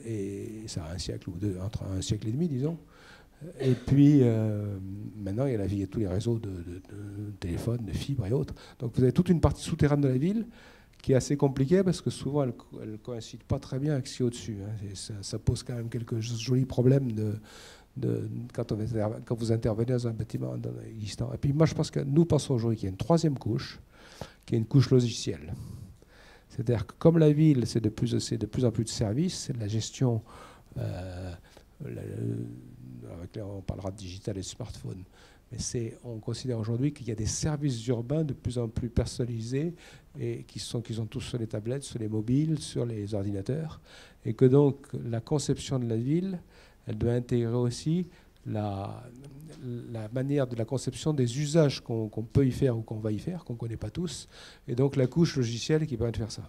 Et ça a un siècle ou deux, entre un siècle et demi, disons. Et puis, maintenant, il y a tous les réseaux de téléphone, de fibres et autres. Donc, vous avez toute une partie souterraine de la ville qui est assez compliquée parce que souvent, elle ne coïncide pas très bien avec ce qui est au-dessus. Hein. Et ça pose quand même quelques jolis problèmes quand vous intervenez dans un bâtiment existant. Et puis, moi, je pense que nous pensons aujourd'hui qu'il y a une troisième couche, qui est une couche logicielle. C'est-à-dire que comme la ville, c'est de plus en plus de services, c'est de la gestion, on parlera de digital et de smartphone, mais on considère aujourd'hui qu'il y a des services urbains de plus en plus personnalisés et qui sont tous sur les tablettes, sur les mobiles, sur les ordinateurs, et que donc la conception de la ville, elle doit intégrer aussi la manière de la conception des usages qu'on peut y faire ou qu'on va y faire, qu'on ne connaît pas tous, et donc la couche logicielle qui permet de faire ça.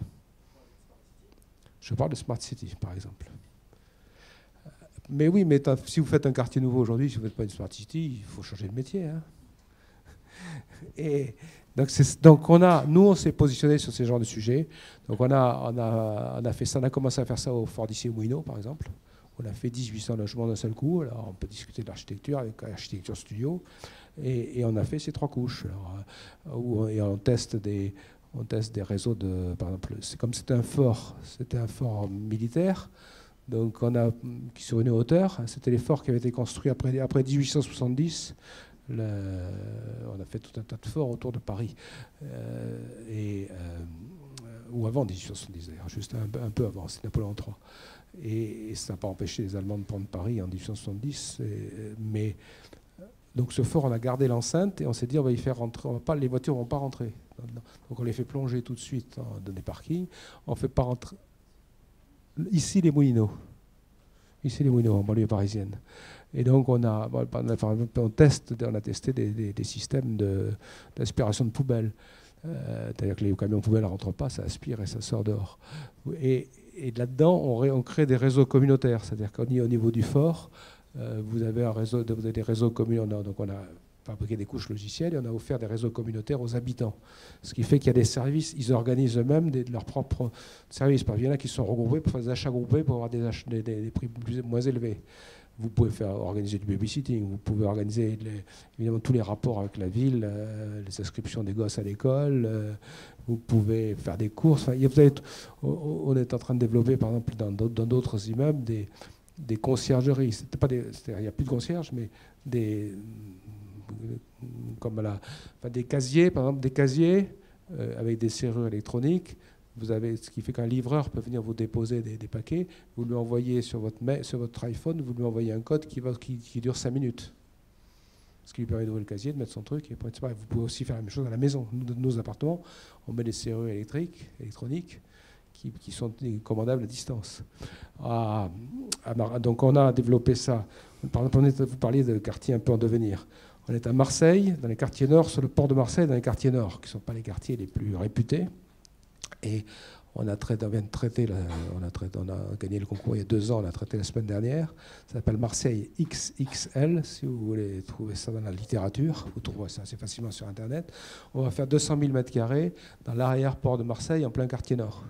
Je parle de Smart City, par exemple. Mais oui, mais si vous faites un quartier nouveau aujourd'hui, si vous ne faites pas une Smart City, il faut changer de métier. Hein. Et donc nous, on s'est positionné sur ces genres de sujets. Donc on a fait ça, on a commencé à faire ça au Fort d'Issy aux Moulineaux, par exemple. On a fait 1800 logements d'un seul coup. Alors on peut discuter de l'architecture avec l'architecture studio. Et on a fait ces 3 couches. Alors, et on teste des réseaux de, par exemple, c'était un fort militaire. Donc qui sur une hauteur, c'était les forts qui avaient été construits après 1870. On a fait tout un tas de forts autour de Paris, ou avant 1870 d'ailleurs, juste un peu avant, c'est Napoléon III. Et ça n'a pas empêché les Allemands de prendre Paris en 1870. Donc ce fort, on a gardé l'enceinte et on s'est dit on va y faire rentrer, les voitures ne vont pas rentrer. Donc on les fait plonger tout de suite dans des parkings. On ne fait pas rentrer. Ici les Moulineaux, en banlieue parisienne. Et donc on a testé des systèmes d'aspiration de poubelles. C'est-à-dire que les camions poubelles ne rentrent pas, ça aspire et ça sort dehors. Et là-dedans, on crée des réseaux communautaires. C'est-à-dire qu'au niveau du fort, vous avez des réseaux communautaires. Donc on a fabriqué des couches logicielles et on a offert des réseaux communautaires aux habitants. Ce qui fait qu'il y a des services, ils organisent eux-mêmes leurs propres services. Il y en a qui sont regroupés pour faire des achats groupés pour avoir des prix moins élevés. Vous pouvez organiser du babysitting, vous pouvez organiser évidemment tous les rapports avec la ville, les inscriptions des gosses à l'école, vous pouvez faire des courses. Enfin, on est en train de développer, par exemple, dans d'autres immeubles, des conciergeries. Il n'y a plus de concierges, mais des casiers, par exemple, avec des serrures électroniques. Ce qui fait qu'un livreur peut venir vous déposer des paquets, vous lui envoyez sur votre iPhone, vous lui envoyez un code qui dure 5 minutes. Ce qui lui permet d'ouvrir le casier, de mettre son truc. Vous pouvez aussi faire la même chose à la maison. Nos appartements, on met des serrures électroniques qui sont commandables à distance. Donc on a développé ça. Par exemple, vous parliez de quartiers un peu en devenir. On est à Marseille, dans les quartiers nord, sur le port de Marseille, dans les quartiers nord, qui ne sont pas les quartiers les plus réputés. Et on a gagné le concours il y a 2 ans, on a traité la semaine dernière. Ça s'appelle Marseille XXL, si vous voulez trouver ça dans la littérature. Vous trouverez ça assez facilement sur Internet. On va faire 200 000 m² dans l'arrière-port de Marseille, en plein quartier nord.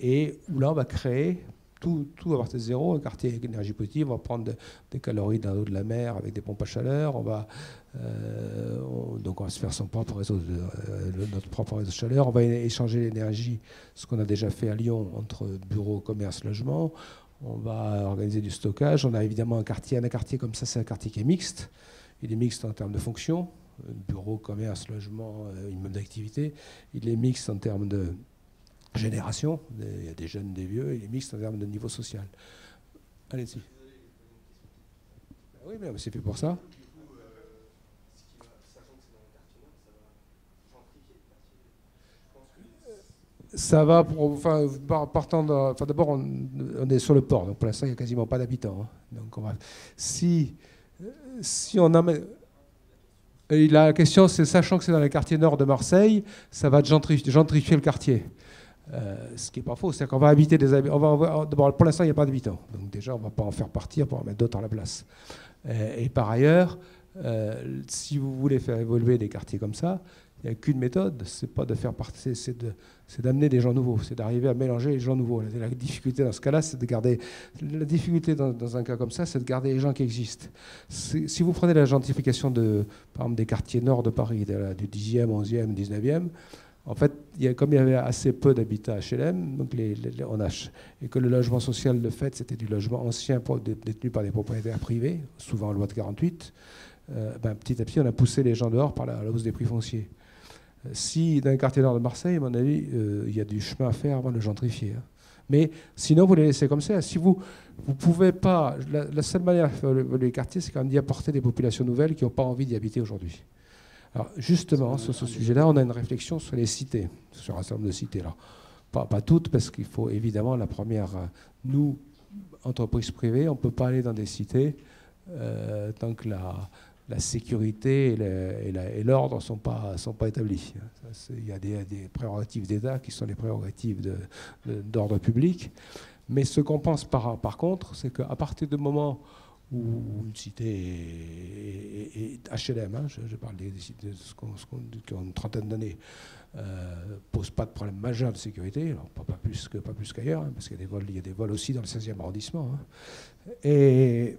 Et où là, on va créer tout à partir de zéro, un quartier avec énergie positive. On va prendre des calories dans l'eau de la mer avec des pompes à chaleur. Donc on va se faire notre propre réseau de chaleur. On va échanger l'énergie, ce qu'on a déjà fait à Lyon, entre bureaux, commerce, logement. On va organiser du stockage. On a évidemment un quartier comme ça, c'est un quartier qui est mixte. Il est mixte en termes de fonctions, bureau, commerce, logement, immeuble d'activité. Il est mixte en termes de génération, il y a des jeunes, des vieux, il est mixte en termes de niveau social. Allez-y. Oui, mais c'est fait pour ça. Ça va, d'abord on est sur le port, donc pour l'instant il n'y a quasiment pas d'habitants. Hein. Donc si on amène... Et la question c'est, sachant que c'est dans les quartiers nord de Marseille, ça va gentrifier le quartier. Ce qui n'est pas faux, c'est qu'on va habiter des habitants. D'abord, pour l'instant, il n'y a pas d'habitants. Donc déjà, on ne va pas en faire partir pour en mettre d'autres à la place. Et par ailleurs, si vous voulez faire évoluer des quartiers comme ça, il n'y a qu'une méthode, c'est pas de faire partir, c'est d'amener des gens nouveaux, c'est d'arriver à mélanger les gens nouveaux. La difficulté dans ce cas-là, c'est de garder. La difficulté dans un cas comme ça, c'est de garder les gens qui existent. Si vous prenez la gentrification par exemple, des quartiers nord de Paris, du 10e, 11e, 19e, en fait, comme il y avait assez peu d'habitats HLM, donc et que le logement social, de fait, c'était du logement ancien détenu par des propriétaires privés, souvent en loi de 48, petit à petit, on a poussé les gens dehors par la hausse des prix fonciers. Si dans les quartiers nord de Marseille, à mon avis, il y a du chemin à faire avant de le gentrifier. Hein. Mais sinon, vous les laissez comme ça. Si vous ne pouvez pas... La seule manière de faire les quartiers, c'est quand même d'y apporter des populations nouvelles qui n'ont pas envie d'y habiter aujourd'hui. Alors justement, sur ce sujet-là, on a une réflexion sur les cités, sur un certain nombre de cités. Alors, pas toutes, parce qu'il faut évidemment, la première, nous, entreprise privée, on ne peut pas aller dans des cités tant que la sécurité et l'ordre ne sont pas établis. Il y a des prérogatives d'État qui sont les prérogatives d'ordre public. Mais ce qu'on pense par contre, c'est qu'à partir du moment où une cité est HLM, hein, je parle des cités qui ont une trentaine d'années, pose pas de problème majeur de sécurité, alors pas plus qu'ailleurs, hein, parce qu'il y a des vols aussi dans le 16e arrondissement. Hein. Et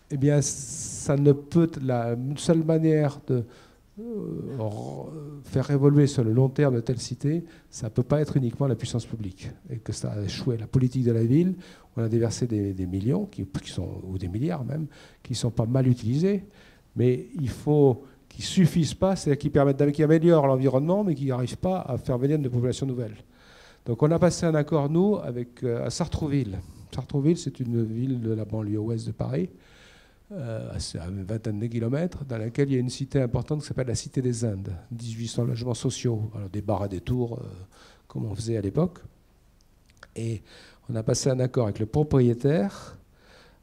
eh bien, ça ne peut, une seule manière de faire évoluer sur le long terme de telle cité, ça ne peut pas être uniquement la puissance publique. Et que ça a échoué. La politique de la ville, on a déversé des millions, qui sont, ou des milliards même, qui ne sont pas mal utilisés, mais il faut qu'ils ne suffisent pas, c'est-à-dire qui améliorent l'environnement, mais qui n'arrivent pas à faire venir de populations nouvelles. Donc on a passé un accord, nous, à Sartrouville. Sartrouville, c'est une ville de la banlieue ouest de Paris, à une vingtaine de kilomètres, dans laquelle il y a une cité importante qui s'appelle la Cité des Indes, 1800 logements sociaux, alors des bars et des tours, comme on faisait à l'époque. Et on a passé un accord avec le propriétaire,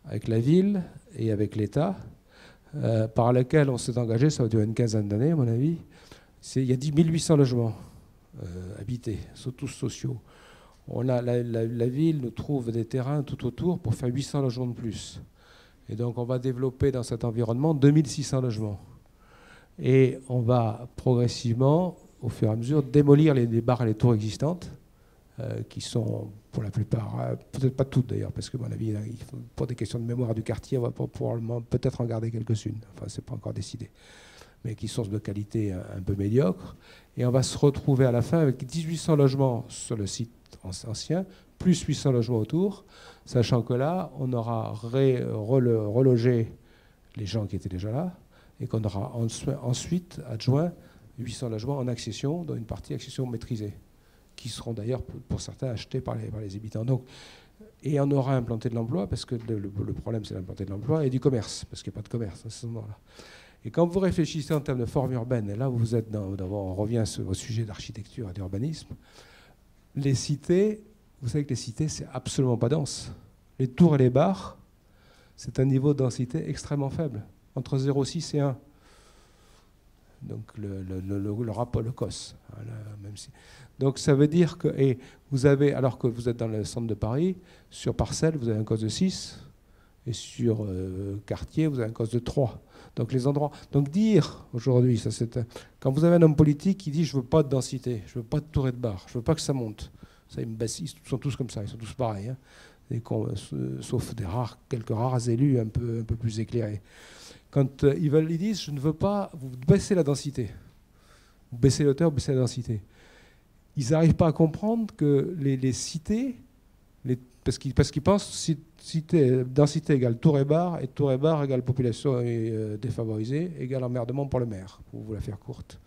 avec la ville et avec l'État, par lequel on s'est engagé, ça va durer une quinzaine d'années à mon avis. Il y a 10 800 logements habités, tous sociaux. La ville nous trouve des terrains tout autour pour faire 800 logements de plus. Et donc on va développer dans cet environnement 2600 logements. Et on va progressivement, au fur et à mesure, démolir les bars et les tours existantes, qui sont pour la plupart, peut-être pas toutes d'ailleurs, parce que à mon avis, pour des questions de mémoire du quartier, on va probablement peut-être en garder quelques-unes, enfin c'est pas encore décidé, mais qui sont de qualité un peu médiocre. Et on va se retrouver à la fin avec 1800 logements sur le site ancien, plus 800 logements autour, sachant que là, on aura relogé les gens qui étaient déjà là, et qu'on aura ensuite adjoint 800 logements en accession, dont une partie accession maîtrisée, qui seront d'ailleurs pour certains achetés par les habitants. Donc, et on aura implanté de l'emploi, parce que le problème c'est d'implanter de l'emploi, et du commerce, parce qu'il n'y a pas de commerce à ce moment-là. Et quand vous réfléchissez en termes de forme urbaine, et là vous êtes on revient au sujet d'architecture et d'urbanisme, les cités, vous savez que les cités, c'est absolument pas dense. Les tours et les bars, c'est un niveau de densité extrêmement faible, entre 0,6 et 1. Donc le rapport, le COS. Voilà, même si. Donc ça veut dire que, et vous avez, alors que vous êtes dans le centre de Paris, sur parcelle, vous avez un COS de 6, et sur quartier, vous avez un COS de 3. Donc les endroits. Donc dire aujourd'hui, quand vous avez un homme politique qui dit je veux pas de densité, je veux pas de tour et de bar, je veux pas que ça monte. Ça, ils sont tous comme ça, ils sont tous pareils, hein. Sauf quelques rares élus un peu plus éclairés. Quand ils disent je ne veux pas, vous baissez la densité, vous baissez l'auteur, vous baissez la densité. Ils n'arrivent pas à comprendre que les cités, parce qu'ils pensent densité égale tour et bar égale population défavorisée, égale emmerdement pour le maire, pour vous la faire courte.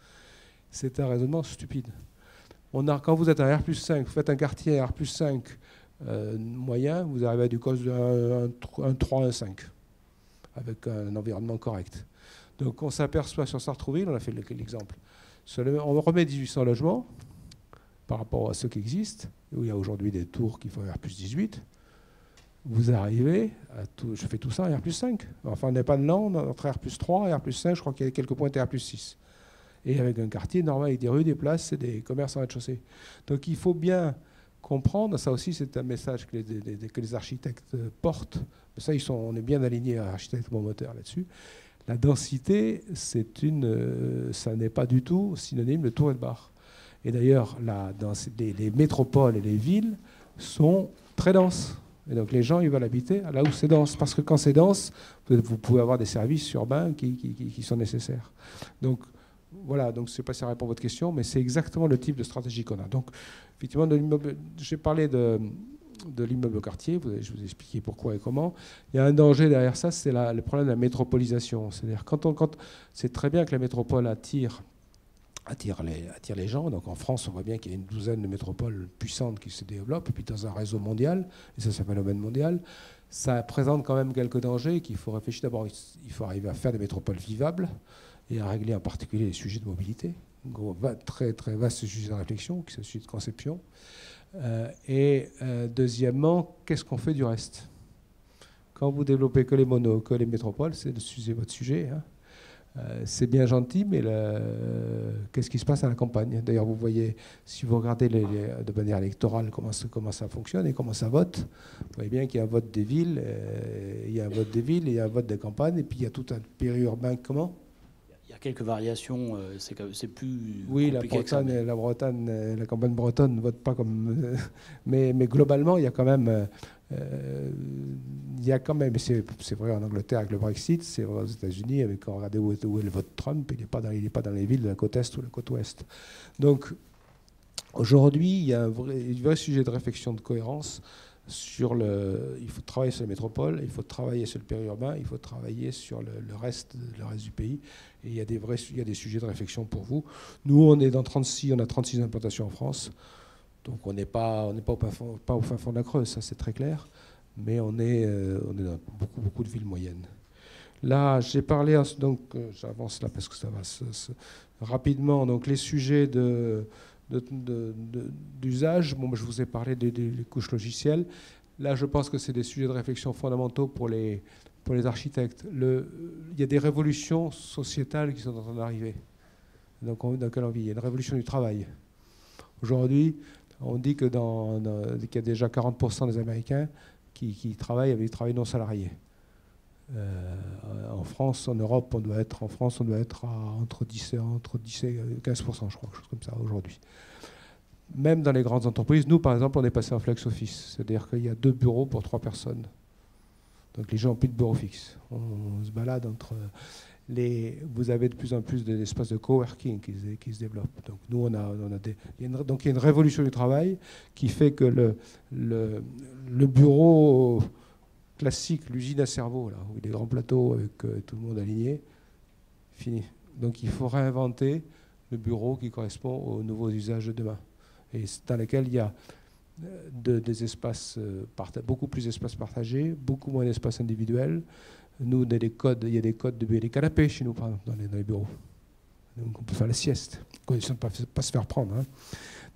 C'est un raisonnement stupide. Quand vous êtes à R+5, vous faites un quartier à R+5 moyen, vous arrivez à du COS de 1,3, 1,5, avec un environnement correct. Donc on s'aperçoit sur Sartrouville, on a fait l'exemple, on remet 1800 logements par rapport à ceux qui existent, où il y a aujourd'hui des tours qui font R+18, vous arrivez à tout, je fais tout ça en R+5. Enfin on n'est pas dedans, entre R+3 et R+5, je crois qu'il y a quelques points de R+6. Et avec un quartier normal, avec des rues, des places et des commerces en rez-de-chaussée. Donc il faut bien comprendre, ça aussi c'est un message que les architectes portent, ça on est bien alignés à architecte moteur là-dessus. La densité, ça n'est pas du tout synonyme de tour et de bar. Et d'ailleurs, les métropoles et les villes sont très denses. Et donc les gens, ils veulent habiter là où c'est dense. Parce que quand c'est dense, vous pouvez avoir des services urbains qui sont nécessaires. Donc voilà, donc je ne sais pas si ça répond à votre question, mais c'est exactement le type de stratégie qu'on a. Donc effectivement, j'ai parlé de l'immeuble quartier, je vous ai expliqué pourquoi et comment. Il y a un danger derrière ça, c'est le problème de la métropolisation. C'est-à-dire c'est très bien que la métropole attire les gens. Donc en France, on voit bien qu'il y a une douzaine de métropoles puissantes qui se développent, et puis dans un réseau mondial, et ça c'est un phénomène mondial, ça présente quand même quelques dangers qu'il faut réfléchir. D'abord, il faut arriver à faire des métropoles vivables et à régler en particulier les sujets de mobilité. Très, très vaste sujet de réflexion, qui est un sujet de conception. Deuxièmement, qu'est-ce qu'on fait du reste ? Quand vous développez que les monos, que les métropoles, c'est votre sujet. Hein. C'est bien gentil, mais qu'est-ce qui se passe à la campagne? D'ailleurs, vous voyez, si vous regardez de manière électorale comment ça fonctionne et comment ça vote, vous voyez bien qu'il y a un vote des villes, il y a un vote des villes, il y a un vote des campagnes, et puis il y a tout un périurbain. Comment? Il y a quelques variations, c'est plus oui, compliqué que ça. La campagne bretonne ne vote pas comme... mais globalement, il y a quand même... c'est vrai en Angleterre avec le Brexit, c'est vrai aux États-Unis, quand on regarde où est le vote Trump, il n'est pas dans les villes de la côte Est ou de la côte Ouest. Donc, aujourd'hui, il y a un vrai sujet de réflexion de cohérence il faut travailler sur les métropoles, il faut travailler sur le périurbain, il faut travailler sur le reste du pays. Et il y a des sujets de réflexion pour vous. Nous, on a 36 implantations en France. Donc on n'est pas au fin fond de la Creuse, ça c'est très clair. Mais on est dans beaucoup de villes moyennes. Là, j'ai parlé, donc j'avance là parce que ça va rapidement. Donc les sujets d'usage, je vous ai parlé des couches logicielles. Là, je pense que c'est des sujets de réflexion fondamentaux pour les architectes. Il y a des révolutions sociétales qui sont en train d'arriver. Donc, dans quelle envie? Il y a une révolution du travail. Aujourd'hui, on dit qu'il y a déjà 40% des Américains qui travaillent avec du travail non salarié. En France, en Europe, on doit être entre 10 et 15%, je crois, quelque chose comme ça aujourd'hui. Même dans les grandes entreprises, nous, par exemple, on est passé en flex office, c'est-à-dire qu'il y a 2 bureaux pour 3 personnes. Donc les gens n'ont plus de bureau fixe. On se balade entre vous avez de plus en plus d'espaces de coworking qui se développent. Donc nous, il y a une révolution du travail qui fait que le bureau classique, l'usine à cerveau, là, où il y a des grands plateaux avec tout le monde aligné, fini. Donc il faut réinventer le bureau qui correspond aux nouveaux usages de demain. Et dans lesquels il y a des espaces, beaucoup plus d'espaces partagés, beaucoup moins d'espaces individuels. Nous, il y a des codes des canapés chez nous, par exemple, dans les bureaux. Donc on peut faire la sieste, condition de ne pas se faire prendre. Hein.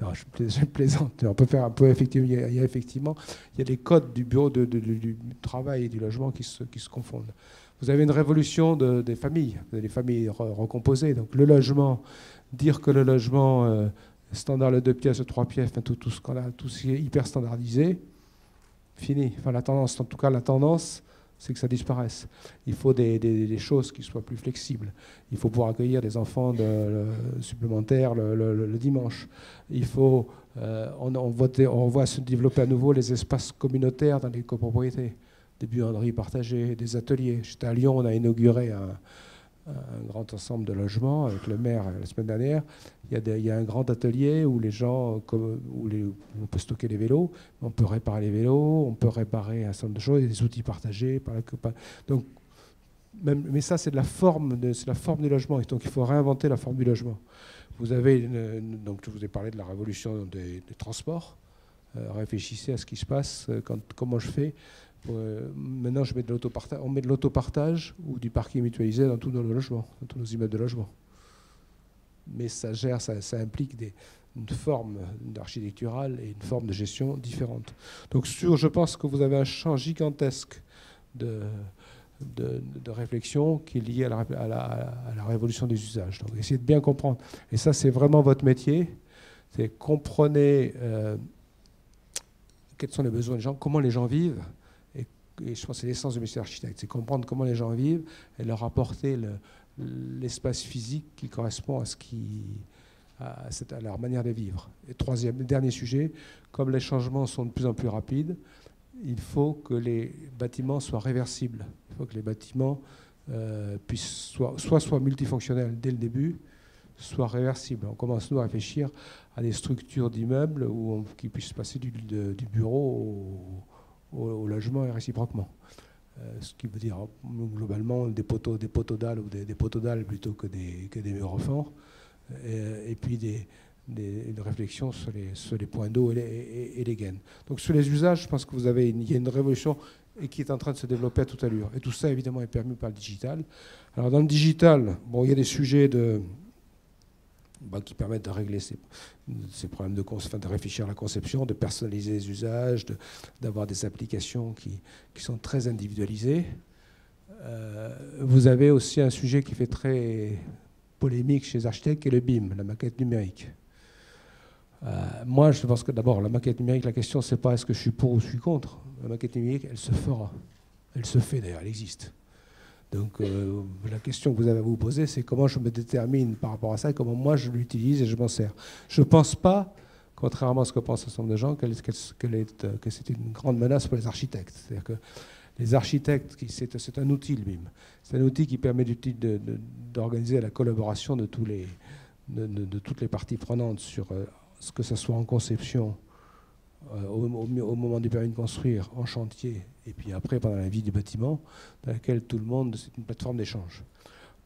Non, je plaisante. On peut faire un peu, effectivement, il y a des codes du bureau, du travail et du logement qui se confondent. Vous avez une révolution des familles, des familles recomposées. Donc le logement, dire que le logement standard, le 2 pièces, 3 pièces, enfin, tout ce qui est hyper standardisé, fini. Enfin, la tendance, c'est que ça disparaisse. Il faut des choses qui soient plus flexibles. Il faut pouvoir accueillir des enfants supplémentaires le dimanche. Il faut, on voit se développer à nouveau les espaces communautaires dans les copropriétés, des buanderies partagées, des ateliers. J'étais à Lyon, on a inauguré un grand ensemble de logements avec le maire la semaine dernière. Il y a un grand atelier où les gens, on peut stocker les vélos, on peut réparer les vélos, on peut réparer un certain nombre de choses, des outils partagés. Donc, mais ça, c'est la forme du logement. Et donc, il faut réinventer la forme du logement. Vous avez, donc, je vous ai parlé de la révolution des transports. Réfléchissez à ce qui se passe, comment je fais. Maintenant, on met de l'autopartage ou du parking mutualisé dans tous nos logements, dans tous nos immeubles de logement. Mais ça implique une forme architecturale et une forme de gestion différente. Donc, je pense que vous avez un champ gigantesque de réflexion qui est lié à la révolution des usages. Donc, essayez de bien comprendre. Et ça, c'est vraiment votre métier. C'est comprenez quels sont les besoins des gens, comment les gens vivent. Et je pense que c'est l'essence du métier d'architecte, c'est comprendre comment les gens vivent et leur apporter l'espace physique qui correspond à leur manière de vivre. Et dernier sujet, comme les changements sont de plus en plus rapides, il faut que les bâtiments soient réversibles. Il faut que les bâtiments puissent soient multifonctionnels dès le début, soient réversibles. On commence nous à réfléchir à des structures d'immeubles qui puissent passer du bureau au logement et réciproquement. Ce qui veut dire globalement des poteaux dalles ou des poteaux dalles plutôt que des murs forts. Et puis une réflexion sur les points d'eau et les gaines. Donc sur les usages, je pense que il y a une révolution et qui est en train de se développer à toute allure. Et tout ça, évidemment, est permis par le digital. Alors dans le digital, il y a des sujets qui permettent de régler ces problèmes de réfléchir à la conception, de personnaliser les usages, d'avoir des applications qui sont très individualisées. Vous avez aussi un sujet qui fait très polémique chez les architectes, qui est le BIM, la maquette numérique. Moi, je pense que d'abord, la maquette numérique, la question, c'est pas est-ce que je suis pour ou je suis contre. La maquette numérique, elle se fera. Elle se fait d'ailleurs, elle existe. Donc la question que vous avez à vous poser, c'est comment je me détermine par rapport à ça et comment moi je l'utilise et je m'en sers. Je ne pense pas, contrairement à ce que pensent un certain nombre de gens, que c'est une grande menace pour les architectes. C'est-à-dire que les architectes, c'est un outil, le BIM. C'est un outil qui permet d'organiser la collaboration de toutes les parties prenantes sur ce que ce soit en conception, au moment du permis de construire, en chantier, et puis après pendant la vie du bâtiment, dans laquelle tout le monde, c'est une plateforme d'échange.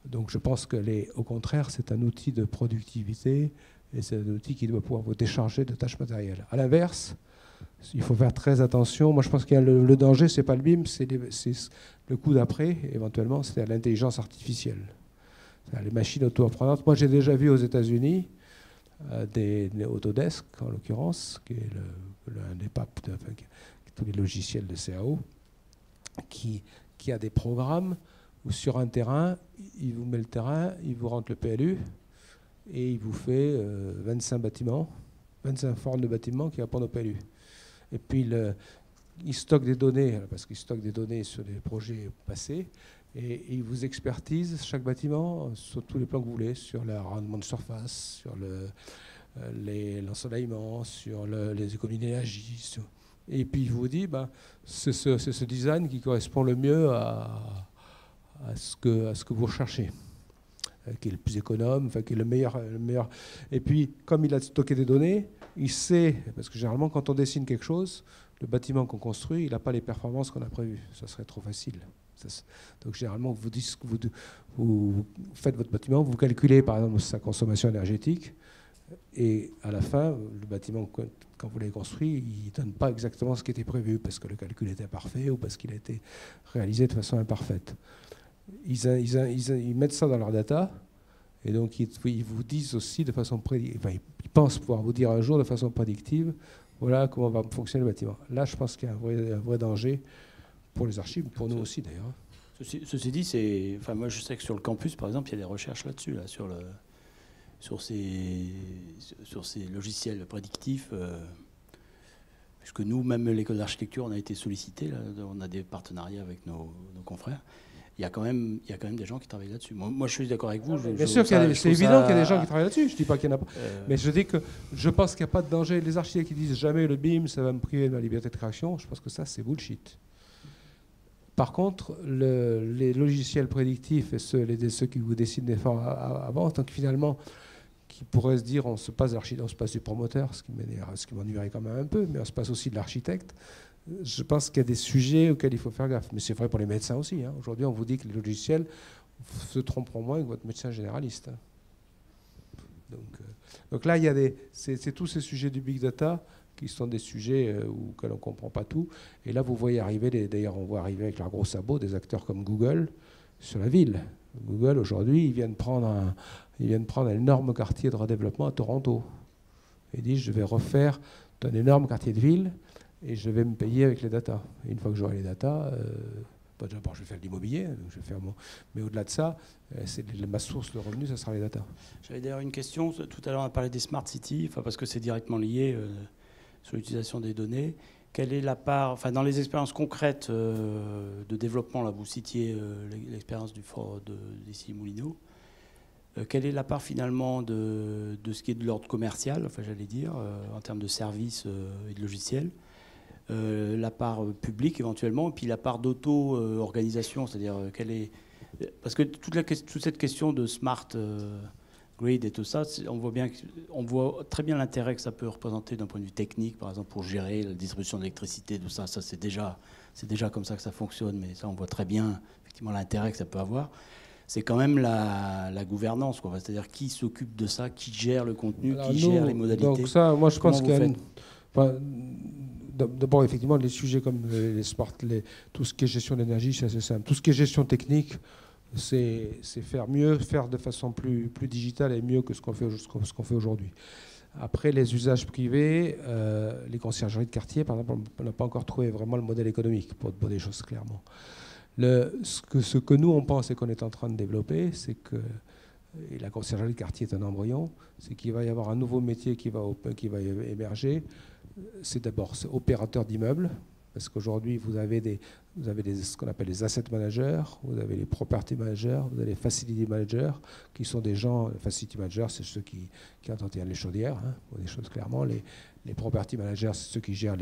Donc je pense au contraire, c'est un outil de productivité, et c'est un outil qui doit pouvoir vous décharger de tâches matérielles. À l'inverse, il faut faire très attention. Moi je pense qu'il y a le danger, c'est pas le BIM, c'est le coup d'après, éventuellement, c'est l'intelligence artificielle. Les machines auto-apprenantes. Moi j'ai déjà vu aux États-Unis des Autodesk, en l'occurrence, qui est l'un des papes de tous les logiciels de CAO, qui a des programmes où sur un terrain, il vous met le terrain, il vous rentre le PLU et il vous fait 25 bâtiments, 25 formes de bâtiments qui répondent au PLU. Et puis il stocke des données, parce qu'il stocke des données sur des projets passés, et il vous expertise chaque bâtiment sur tous les plans que vous voulez, sur le rendement de surface, sur l'ensoleillement, sur les économies d'énergie. Et puis il vous dit, c'est ce design qui correspond le mieux à ce que vous recherchez, qui est le plus économe, qui est le meilleur. Et puis, comme il a stocké des données, il sait, parce que généralement, quand on dessine quelque chose, le bâtiment qu'on construit, il n'a pas les performances qu'on a prévues. Ça serait trop facile. Donc généralement, vous faites votre bâtiment, vous calculez par exemple sa consommation énergétique, et à la fin, le bâtiment, quand vous l'avez construit, il ne donne pas exactement ce qui était prévu, parce que le calcul était imparfait ou parce qu'il a été réalisé de façon imparfaite. Ils mettent ça dans leur data, et donc ils vous disent aussi de façon prédictive, enfin, ils pensent pouvoir vous dire un jour de façon prédictive, voilà comment va fonctionner le bâtiment. Là, je pense qu'il y a un vrai danger pour les archives, pour nous aussi d'ailleurs. Ceci dit, moi je sais que sur le campus, par exemple, il y a des recherches là-dessus, sur ces logiciels prédictifs. Puisque nous, même l'école d'architecture, on a été sollicités, on a des partenariats avec nos confrères. Il y a quand même des gens qui travaillent là-dessus. Moi, je suis d'accord avec vous. Bien sûr, c'est évident qu'il y a des gens qui travaillent là-dessus. Je ne dis pas qu'il n'y en a pas. Mais je dis que je pense qu'il n'y a pas de danger. Les architectes qui disent jamais le BIM, ça va me priver de ma liberté de création, je pense que ça, c'est bullshit. Par contre, les logiciels prédictifs et ceux qui vous décident des formes avant, donc finalement, qui pourraient se dire on se passe du promoteur, ce qui m'ennuierait quand même un peu, mais on se passe aussi de l'architecte. Je pense qu'il y a des sujets auxquels il faut faire gaffe. Mais c'est vrai pour les médecins aussi. Aujourd'hui, on vous dit que les logiciels se tromperont moins que votre médecin généraliste. Donc là, c'est tous ces sujets du big data qui sont des sujets auxquels on ne comprend pas tout. Et là, vous voyez arriver, d'ailleurs, on voit arriver avec leurs gros sabots des acteurs comme Google sur la ville. Google, aujourd'hui, ils viennent prendre un énorme quartier de redéveloppement à Toronto. Ils disent, je vais refaire un énorme quartier de ville et je vais me payer avec les datas. Et une fois que j'aurai les datas, d'abord, je vais faire de l'immobilier, mais au-delà de ça, ma source de revenus, ça sera les datas. J'avais d'ailleurs une question. Tout à l'heure, on a parlé des smart cities, parce que c'est directement lié sur l'utilisation des données. Quelle est la part, dans les expériences concrètes de développement, là, vous citiez l'expérience du fort d'ici Moulineau, quelle est la part finalement de ce qui est de l'ordre commercial, j'allais dire, en termes de services et de logiciels, la part publique éventuellement, et puis la part d'auto-organisation, c'est-à-dire parce que toute cette question de smart grid et tout ça, on voit très bien l'intérêt que ça peut représenter d'un point de vue technique, par exemple pour gérer la distribution d'électricité, tout ça, c'est déjà comme ça que ça fonctionne, mais ça on voit très bien effectivement l'intérêt que ça peut avoir. C'est quand même la gouvernance, c'est-à-dire qui s'occupe de ça, qui gère le contenu, gère les modalités. Donc ça, moi je pense qu'il y a d'abord, effectivement, les sujets comme les smart, tout ce qui est gestion de l'énergie, c'est assez simple. Tout ce qui est gestion technique, c'est faire mieux, faire de façon plus digitale et mieux que ce qu'on fait aujourd'hui. Après, les usages privés, les conciergeries de quartier, par exemple, on n'a pas encore trouvé vraiment le modèle économique pour des choses clairement. Ce que nous, on pense et qu'on est en train de développer, c'est que, et la conciergerie de quartier est un embryon, c'est qu'il va y avoir un nouveau métier qui va émerger. C'est d'abord opérateur d'immeubles, parce qu'aujourd'hui, vous avez ce qu'on appelle les asset managers, vous avez les property managers, vous avez les facility managers, qui sont des gens, les facility managers, c'est ceux qui entretiennent les chaudières, hein, pour des choses clairement. Les property managers, c'est ceux qui gèrent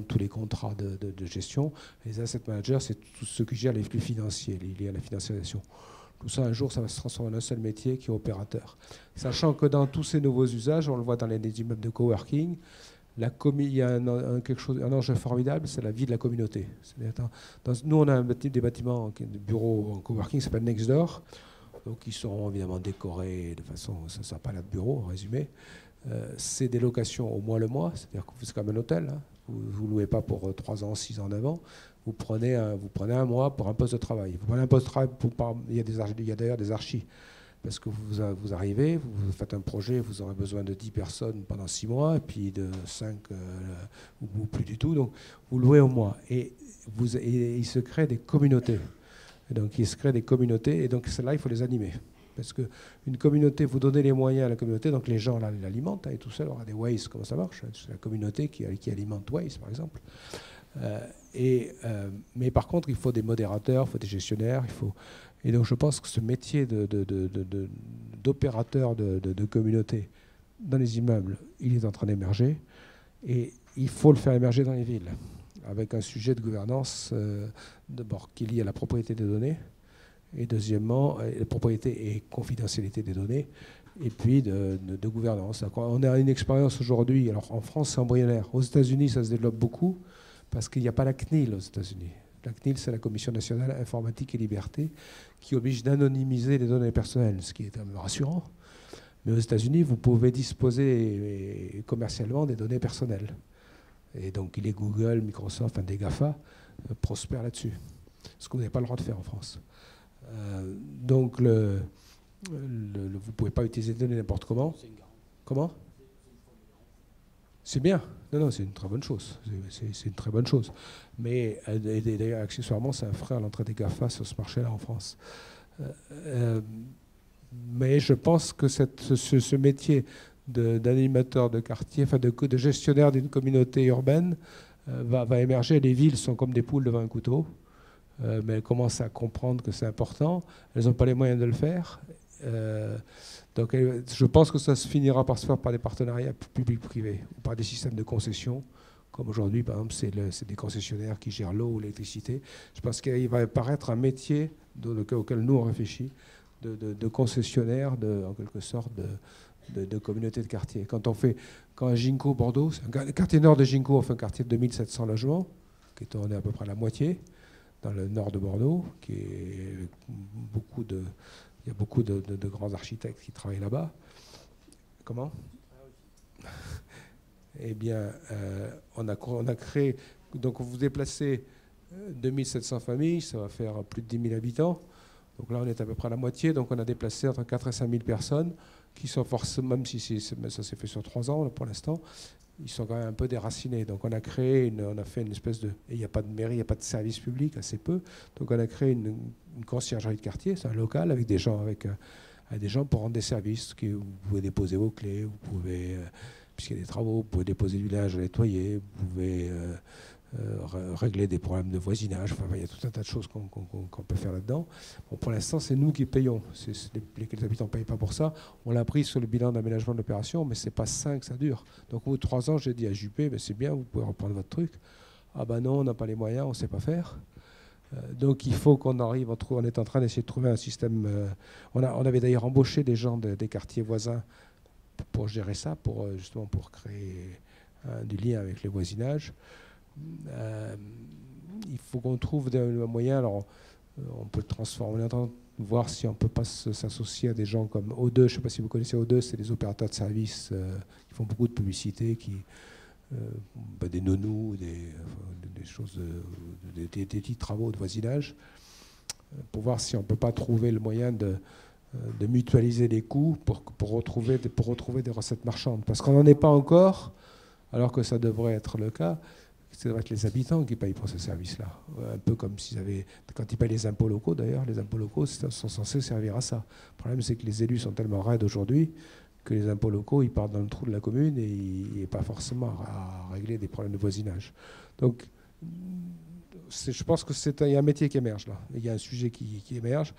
tous les contrats de gestion. Les asset managers, c'est tous ceux qui gèrent les flux financiers liés à la financiarisation. Tout ça, un jour, ça va se transformer en un seul métier qui est opérateur. Sachant que dans tous ces nouveaux usages, on le voit dans les immeubles de coworking, il y a un enjeu formidable, c'est la vie de la communauté. Nous, on a des bâtiments, des bureaux en coworking qui s'appellent Nextdoor, donc ils seront évidemment décorés de façon, ça ne sera pas là de bureau, en résumé. C'est des locations au mois le mois, c'est-à-dire que c'est comme un hôtel, hein. Vous ne louez pas pour 3 ans, 6 ans, 9 ans. Vous prenez un mois pour un poste de travail. Vous prenez un poste de travail, il y a d'ailleurs des archis. Parce que vous arrivez, vous faites un projet, vous aurez besoin de 10 personnes pendant 6 mois, et puis de 5 ou plus du tout. Donc, vous louez au mois. Et il se crée des communautés. Et donc, il se crée des communautés, et donc celles-là, il faut les animer. Parce qu'une communauté, vous donnez les moyens à la communauté, donc les gens l'alimentent, hein, et tout seul, on aura des Waze, comment ça marche? C'est la communauté qui alimente Waze, par exemple. Mais par contre, il faut des modérateurs, il faut des gestionnaires, Et donc je pense que ce métier d'opérateur de communauté dans les immeubles, il est en train d'émerger. Et il faut le faire émerger dans les villes, avec un sujet de gouvernance, d'abord qui est lié à la propriété des données, et deuxièmement, la propriété et confidentialité des données, et puis de gouvernance. On a une expérience aujourd'hui, alors en France c'est embryonnaire, aux États-Unis ça se développe beaucoup, parce qu'il n'y a pas la CNIL aux États-Unis. La CNIL, c'est la Commission nationale informatique et liberté, qui oblige d'anonymiser les données personnelles, ce qui est un peu rassurant. Mais aux États-Unis, vous pouvez disposer commercialement des données personnelles. Et donc, les Google, Microsoft, des GAFA prospèrent là-dessus. Ce que vous n'avez pas le droit de faire en France. Donc, vous ne pouvez pas utiliser des données n'importe comment. Comment ? C'est bien. Non, c'est une très bonne chose. C'est une très bonne chose. Mais d'ailleurs, accessoirement, c'est un frein à l'entrée des GAFA sur ce marché-là en France. Mais je pense que ce métier d'animateur de quartier, enfin de gestionnaire d'une communauté urbaine, va émerger. Les villes sont comme des poules devant un couteau, mais elles commencent à comprendre que c'est important. Elles n'ont pas les moyens de le faire. Donc je pense que ça se finira par se faire par des partenariats publics-privés ou par des systèmes de concession, comme aujourd'hui, par exemple, c'est des concessionnaires qui gèrent l'eau ou l'électricité. Je pense qu'il va apparaître un métier auquel nous on réfléchit, de concessionnaire, en quelque sorte, de communauté de quartier. Quand à Ginkgo, Bordeaux, le quartier nord de Ginkgo, on fait un quartier de 2700 logements, qui est à peu près la moitié, dans le nord de Bordeaux, qui est il y a beaucoup de grands architectes qui travaillent là-bas. Comment ? Eh bien, on a créé... Donc, vous déplacez 2700 familles, ça va faire plus de 10 000 habitants. Donc là, on est à peu près à la moitié. Donc, on a déplacé entre 4 et 5 000 personnes qui sont forcément, même si ça s'est fait sur 3 ans pour l'instant, ils sont quand même un peu déracinés. Donc, on a fait une espèce de... Et il n'y a pas de mairie, il n'y a pas de service public, assez peu. Donc, on a créé une conciergerie de quartier, c'est un local avec des gens, pour rendre des services. Vous pouvez déposer vos clés, vous pouvez, puisqu'il y a des travaux, vous pouvez déposer du linge à nettoyer, vous pouvez régler des problèmes de voisinage. Enfin, il y a tout un tas de choses qu'on peut faire là-dedans. Bon, pour l'instant, c'est nous qui payons. Les habitants ne payent pas pour ça. On l'a pris sur le bilan d'aménagement de l'opération, mais ce n'est pas 5 que ça dure. Donc, au bout de 3 ans, j'ai dit à Juppé, c'est bien, vous pouvez reprendre votre truc. Ah ben non, on n'a pas les moyens, on ne sait pas faire. Donc il faut qu'on arrive, on est en train d'essayer de trouver un système. On avait d'ailleurs embauché des gens des quartiers voisins pour gérer ça, justement pour créer du lien avec les voisinages. Il faut qu'on trouve un moyen. Alors on peut le transformer. On est en train de voir si on ne peut pas s'associer à des gens comme O2. Je ne sais pas si vous connaissez O2, c'est des opérateurs de services qui font beaucoup de publicité, des nounous, des choses, des petits travaux de voisinage. pour voir si on ne peut pas trouver le moyen de mutualiser les coûts pour retrouver des recettes marchandes. Parce qu'on n'en est pas encore, alors que ça devrait être le cas. Ça devrait être les habitants qui payent pour ce service-là. Un peu comme s'ils avaient... Quand ils payent les impôts locaux, d'ailleurs, les impôts locaux sont censés servir à ça. Le problème, c'est que les élus sont tellement raides aujourd'hui que les impôts locaux, ils partent dans le trou de la commune et il n'est pas forcément à régler des problèmes de voisinage. Donc, je pense qu'il y a un métier qui émerge là. Il y a un sujet qui émerge.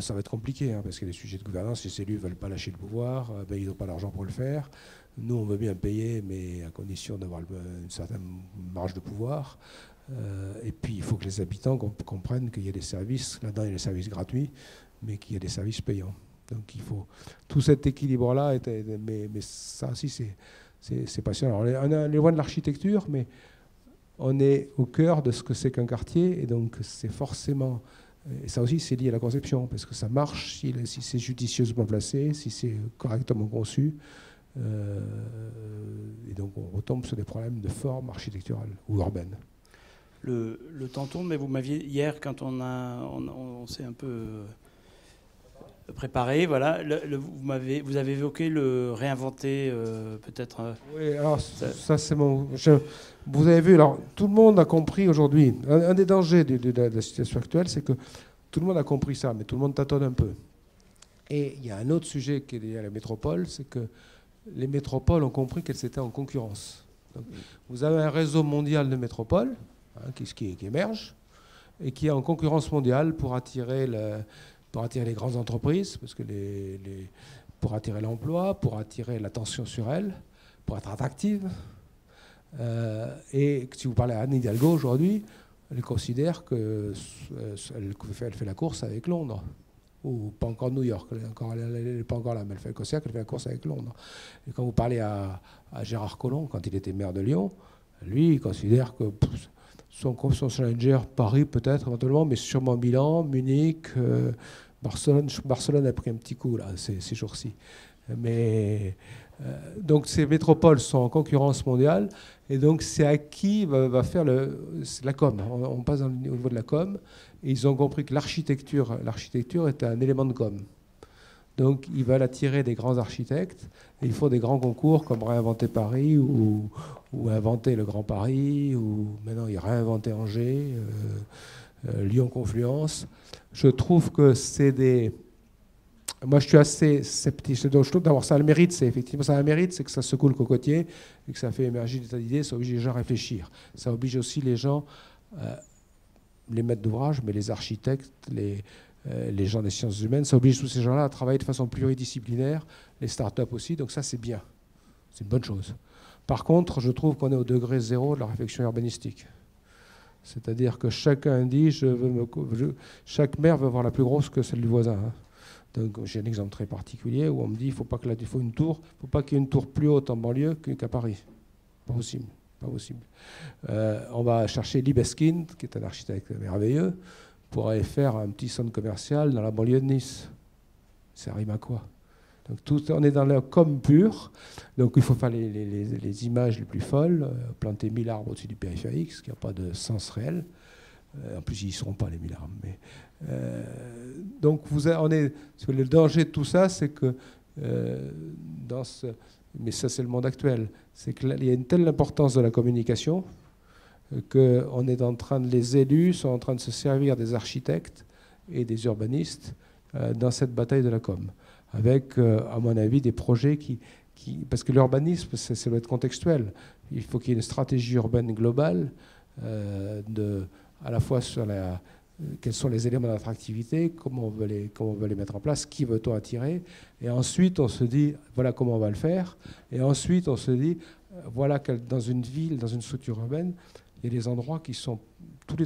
Ça va être compliqué, parce que les sujets de gouvernance, les élus ne veulent pas lâcher le pouvoir, ils n'ont pas l'argent pour le faire. Nous, on veut bien payer, mais à condition d'avoir une certaine marge de pouvoir. Et puis, il faut que les habitants comprennent qu'il y a des services, là-dedans, il y a des services gratuits, mais qu'il y a des services payants. Donc, il faut tout cet équilibre-là, mais ça aussi, c'est passionnant. On est loin de l'architecture, mais on est au cœur de ce que c'est qu'un quartier, et donc c'est forcément... Et ça aussi, c'est lié à la conception, parce que ça marche si c'est judicieusement placé, si c'est correctement conçu. Et donc, on retombe sur des problèmes de forme architecturale ou urbaine. Le temps tourne, mais vous m'aviez hier, quand on s'est un peu préparé, voilà, vous avez évoqué le réinventer, peut-être. Oui, alors ça c'est mon. Vous avez vu, alors tout le monde a compris aujourd'hui. Un des dangers de la situation actuelle, c'est que tout le monde a compris ça, mais tout le monde tâtonne un peu. Et il y a un autre sujet qui est lié à la métropole, c'est que les métropoles ont compris qu'elles étaient en concurrence. Donc, vous avez un réseau mondial de métropoles qui émerge et qui est en concurrence mondiale pour attirer les grandes entreprises, parce que pour attirer l'emploi, pour attirer l'attention sur elles, pour être attractive. Et si vous parlez à Anne Hidalgo aujourd'hui, elle considère qu'elle fait la course avec Londres. Ou pas encore New York, elle n'est pas encore là, mais elle considère qu'elle fait la course avec Londres. Et quand vous parlez à Gérard Collomb, quand il était maire de Lyon, lui, il considère que son challenger, Paris peut-être éventuellement, mais sûrement Milan, Munich, Barcelone a pris un petit coup là, ces jours-ci. Mais donc ces métropoles sont en concurrence mondiale, et donc c'est à qui va faire la com. On passe au niveau de la com, et ils ont compris que l'architecture est un élément de com. Donc ils veulent attirer des grands architectes, et il faut des grands concours comme Réinventer Paris ou Inventer le Grand Paris, ou maintenant il y a Réinventer Angers, Lyon Confluence. Je trouve que c'est des... Moi, je suis assez sceptique. Donc, je trouve d'avoir ça a le mérite, c'est effectivement ça a le mérite, c'est que ça secoue le cocotier et que ça fait émerger des tas d'idées, ça oblige les gens à réfléchir. Ça oblige aussi les gens, les maîtres d'ouvrage, mais les architectes, les gens des sciences humaines, ça oblige tous ces gens-là à travailler de façon pluridisciplinaire, les startups aussi, donc ça, c'est bien. C'est une bonne chose. Par contre, je trouve qu'on est au degré zéro de la réflexion urbanistique. C'est-à-dire que chacun dit, chaque maire veut avoir la plus grosse que celle du voisin. Donc j'ai un exemple très particulier où on me dit il faut pas qu'il y ait une tour plus haute en banlieue qu'à Paris. Pas possible. On va chercher Libeskind, qui est un architecte merveilleux, pour aller faire un petit centre commercial dans la banlieue de Nice. Ça rime à quoi? Donc on est dans le com pur. Donc il faut faire les images les plus folles, planter 1000 arbres au-dessus du périphérique, ce qui n'a pas de sens réel. En plus, ils n'y seront pas, les 1000 arbres. Donc le danger de tout ça, c'est que mais ça c'est le monde actuel, c'est qu'il y a une telle importance de la communication qu'on est en train les élus sont en train de se servir des architectes et des urbanistes dans cette bataille de la com, avec à mon avis des projets parce que l'urbanisme ça doit être contextuel. Il faut qu'il y ait une stratégie urbaine globale à la fois sur quels sont les éléments d'attractivité, comment on veut les mettre en place, qui veut-on attirer, et ensuite on se dit voilà comment on va le faire, et ensuite on se dit voilà que dans une ville, dans une structure urbaine, il y a des endroits qui sont tous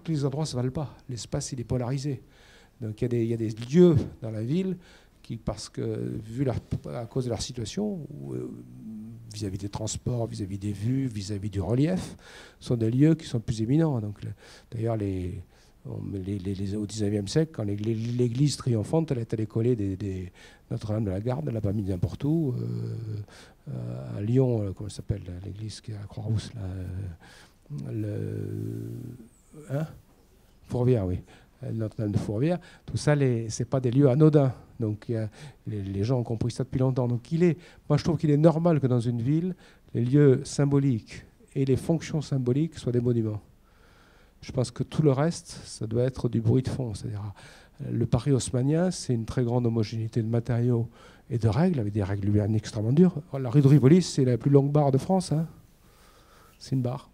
les endroits ne se valent pas, l'espace il est polarisé, donc il y a des lieux dans la ville qui, parce que à cause de leur situation, vis-à-vis des transports, vis-à-vis des vues, vis-à-vis du relief, sont des lieux qui sont plus éminents. Donc, d'ailleurs, au XIXe siècle, quand l'église triomphante, elle est allée coller des Notre-Dame de la Garde, elle l'a pas mis n'importe où. À Lyon, comment ça s'appelle l'église qui est à Croix-Rousse Fourvière, oui. Notre-Dame de Fourvière, tout ça, ce n'est pas des lieux anodins. Donc les gens ont compris ça depuis longtemps. Donc moi je trouve qu'il est normal que dans une ville, les lieux symboliques et les fonctions symboliques soient des monuments. Je pense que tout le reste, ça doit être du bruit de fond. C'est-à-dire, le Paris haussmannien, c'est une très grande homogénéité de matériaux et de règles, avec des règles urbaines extrêmement dures. La rue de Rivoli, c'est la plus longue barre de France. Hein. C'est une barre.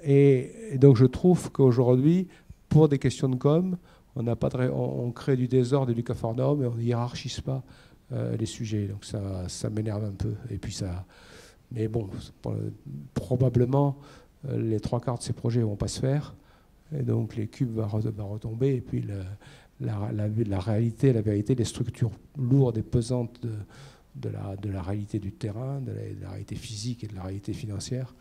Et donc je trouve qu'aujourd'hui, pour des questions de com, on crée du désordre et du capharnaüm, mais on ne hiérarchise pas les sujets. Donc ça m'énerve un peu. Et puis mais bon, probablement, les 3/4 de ces projets ne vont pas se faire. Et donc les cubes va retomber. Et puis la réalité, la vérité, les structures lourdes et pesantes de la réalité du terrain, de la réalité physique et de la réalité financière,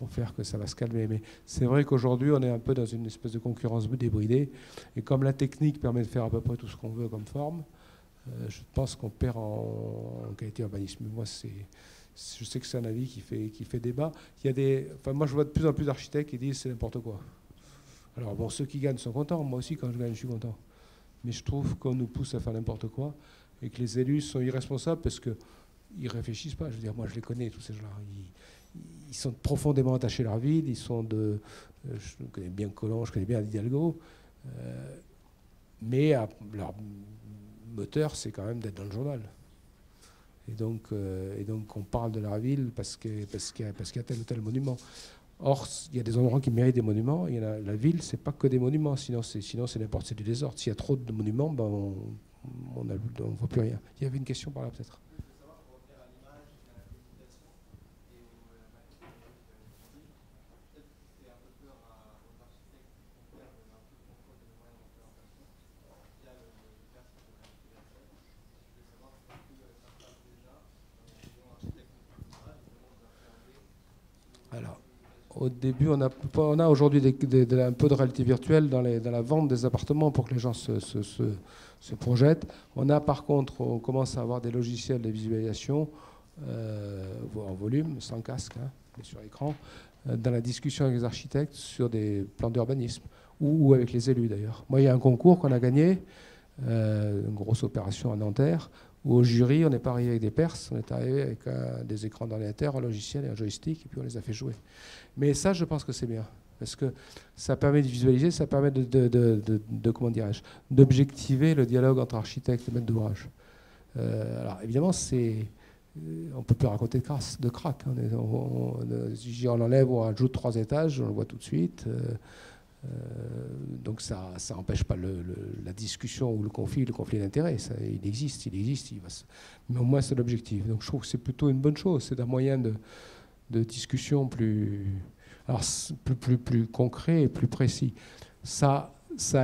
vont faire que ça va se calmer. Mais c'est vrai qu'aujourd'hui, on est un peu dans une espèce de concurrence débridée. Et comme la technique permet de faire à peu près tout ce qu'on veut comme forme, je pense qu'on perd en qualité urbanisme. Moi, je sais que c'est un avis qui fait débat. Moi, je vois de plus en plus d'architectes qui disent c'est n'importe quoi. Alors, bon, ceux qui gagnent sont contents. Moi aussi, quand je gagne, je suis content. Mais je trouve qu'on nous pousse à faire n'importe quoi et que les élus sont irresponsables parce qu'ils ne réfléchissent pas. Je veux dire, moi, je les connais, tous ces gens-là. Ils sont profondément attachés à leur ville. Je connais bien Collomb, je connais bien Hidalgo. Mais leur moteur, c'est quand même d'être dans le journal. Et donc on parle de leur ville parce qu'il y a tel ou tel monument. Or, il y a des endroits qui méritent des monuments. La ville, c'est pas que des monuments. Sinon, c'est n'importe, c'est du désordre. S'il y a trop de monuments, ben on ne voit plus rien. Il y avait une question par là, peut-être. Alors, au début, on a aujourd'hui un peu de réalité virtuelle dans la vente des appartements pour que les gens se projettent. On commence à avoir des logiciels de visualisation en volume, sans casque, hein, mais sur écran, dans la discussion avec les architectes sur des plans d'urbanisme ou avec les élus d'ailleurs. Moi, il y a un concours qu'on a gagné, une grosse opération à Nanterre, où au jury, on n'est pas arrivé avec des perses, on est arrivé avec des écrans d'ordinateur, un logiciel et un joystick, et puis on les a fait jouer. Mais ça, je pense que c'est bien, parce que ça permet de visualiser, ça permet comment dirais-je, d'objectiver le dialogue entre architectes et maîtres d'ouvrage. Alors évidemment, on ne peut plus raconter de crack. Hein. On enlève ou on ajoute 3 étages, on le voit tout de suite. Donc ça n'empêche pas la discussion ou le conflit d'intérêts. Il existe. Mais au moins c'est l'objectif. Donc je trouve que c'est plutôt une bonne chose. C'est un moyen de discussion plus concret et plus précis. Ça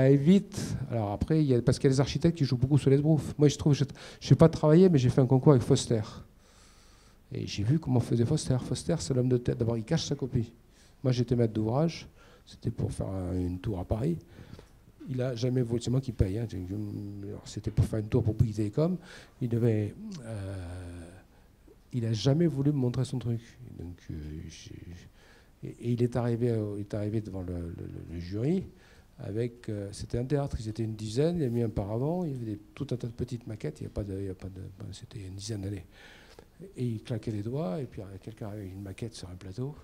évite. Alors après, parce qu'il y a des architectes qui jouent beaucoup sur les broufs. Moi je trouve, je n'ai pas travaillé, mais j'ai fait un concours avec Foster. Et j'ai vu comment faisait Foster. Foster, c'est l'homme de tête. D'abord, il cache sa copie. Moi j'étais maître d'ouvrage. C'était pour faire une tour à Paris. Il n'a jamais voulu, c'est moi qui paye. Hein. C'était pour faire une tour pour Bouygues Télécom. Il n'a jamais voulu me montrer son truc. Donc, et il est arrivé devant le jury avec. C'était un théâtre, ils étaient une dizaine. Il a mis un paravent. Il y avait tout un tas de petites maquettes. C'était une dizaine d'années. Et il claquait les doigts. Et puis quelqu'un avait une maquette sur un plateau.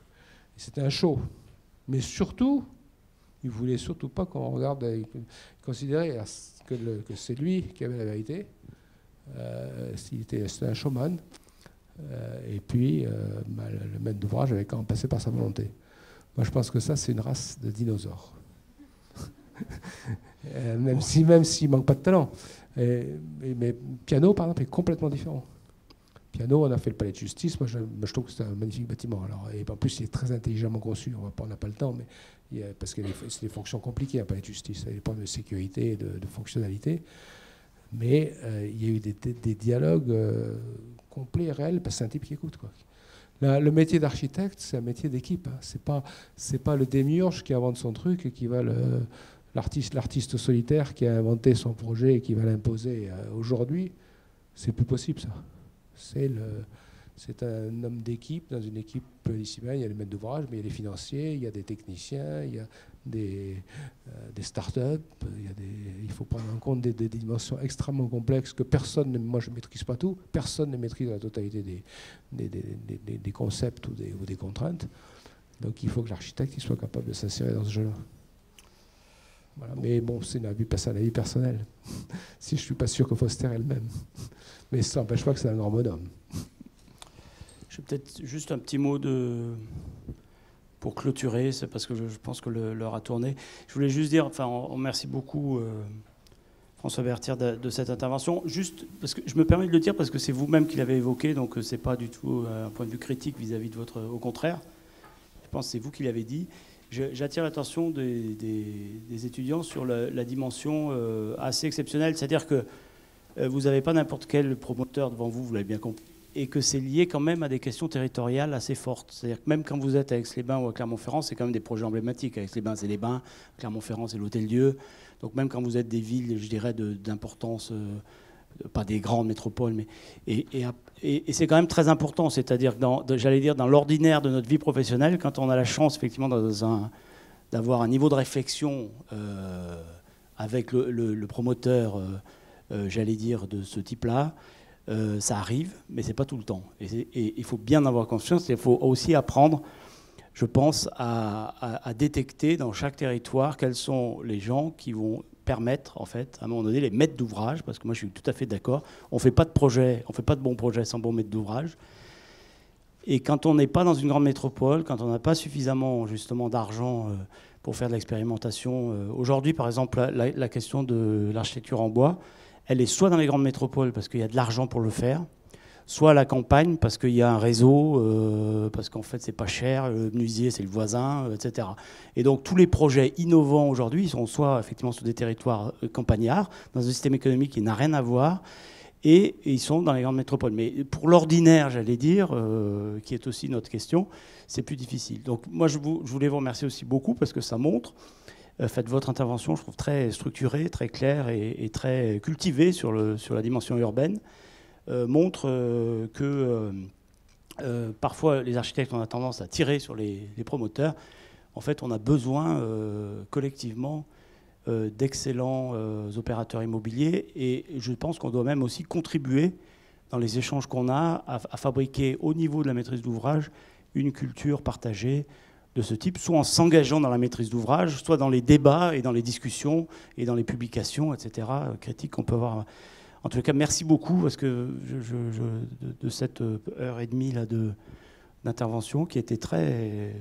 Et c'était un show. Mais surtout, il ne voulait surtout pas qu'on regarde, considérer que c'est lui qui avait la vérité. C'était un showman. Et puis, le maître d'ouvrage avait quand même passé par sa volonté. Moi, je pense que ça, c'est une race de dinosaures. même s'il ne manque pas de talent. Mais Piano, par exemple, est complètement différent. Piano, on a fait le palais de justice. Moi, je trouve que c'est un magnifique bâtiment. Alors, et en plus, il est très intelligemment conçu. On n'a pas le temps, mais parce que c'est des fonctions compliquées, un palais de justice. Il y a des problèmes de sécurité et de fonctionnalité. Mais il y a eu des dialogues complets, réels, parce que c'est un type qui écoute, quoi. Le métier d'architecte, c'est un métier d'équipe. Hein. C'est pas le démiurge qui invente son truc et qui va l'artiste solitaire qui a inventé son projet et qui va l'imposer aujourd'hui. C'est plus possible, ça. C'est un homme d'équipe. Dans une équipe pluridisciplinaire, il y a les maîtres d'ouvrage, mais il y a les financiers, il y a des techniciens, il y a des start-up. Il faut prendre en compte des dimensions extrêmement complexes que personne, moi je ne maîtrise pas tout, personne ne maîtrise la totalité des concepts ou des contraintes. Donc il faut que l'architecte soit capable de s'insérer dans ce jeu-là. Voilà. Mais bon, c'est un avis personnel. Si je ne suis pas sûr que Foster est le même. Mais ça n'empêche pas que c'est un grand bonhomme. Je vais peut-être juste un petit mot pour clôturer, c'est parce que je pense que l'heure a tourné. Je voulais juste dire, enfin, on remercie beaucoup François Bertière de cette intervention. Juste parce que je me permets de le dire parce que c'est vous-même qui l'avez évoqué, donc c'est pas du tout un point de vue critique vis-à-vis de votre. Au contraire, je pense que c'est vous qui l'avez dit. J'attire l'attention des étudiants sur la dimension assez exceptionnelle, c'est-à-dire que vous n'avez pas n'importe quel promoteur devant vous, vous l'avez bien compris, et que c'est lié quand même à des questions territoriales assez fortes. C'est-à-dire que même quand vous êtes à Aix-les-Bains ou à Clermont-Ferrand, c'est quand même des projets emblématiques. À Aix-les-Bains, c'est les Bains, Clermont-Ferrand, c'est l'Hôtel-Dieu. Donc même quand vous êtes des villes, je dirais, d'importance, pas des grandes métropoles, mais et c'est quand même très important. C'est-à-dire, j'allais dire, dans l'ordinaire de notre vie professionnelle, quand on a la chance, effectivement, d'avoir un niveau de réflexion avec le promoteur, j'allais dire, de ce type-là, ça arrive, mais c'est pas tout le temps. Et il faut bien avoir conscience. Il faut aussi apprendre, je pense, à détecter dans chaque territoire quels sont les gens qui vont permettre, en fait, à un moment donné, les maîtres d'ouvrage, parce que moi je suis tout à fait d'accord, on fait pas de projet, on fait pas de bons projets sans bons maîtres d'ouvrage. Et quand on n'est pas dans une grande métropole, quand on n'a pas suffisamment justement d'argent pour faire de l'expérimentation, aujourd'hui par exemple la question de l'architecture en bois, elle est soit dans les grandes métropoles parce qu'il y a de l'argent pour le faire, soit à la campagne parce qu'il y a un réseau, parce qu'en fait c'est pas cher, le menuisier c'est le voisin, etc. Et donc tous les projets innovants aujourd'hui, ils sont soit effectivement sur des territoires campagnards, dans un système économique qui n'a rien à voir, et ils sont dans les grandes métropoles. Mais pour l'ordinaire, j'allais dire, qui est aussi notre question, c'est plus difficile. Donc moi je voulais vous remercier aussi beaucoup parce que ça montre, faites votre intervention, je trouve très structurée, très claire et très cultivée sur la dimension urbaine. Montre que parfois les architectes ont tendance à tirer sur les promoteurs. En fait, on a besoin collectivement d'excellents opérateurs immobiliers et je pense qu'on doit même aussi contribuer dans les échanges qu'on a à fabriquer au niveau de la maîtrise d'ouvrage une culture partagée de ce type, soit en s'engageant dans la maîtrise d'ouvrage, soit dans les débats et dans les discussions et dans les publications, etc., critiques qu'on peut avoir. En tout cas, merci beaucoup parce que de cette heure et demie là d'intervention qui était très,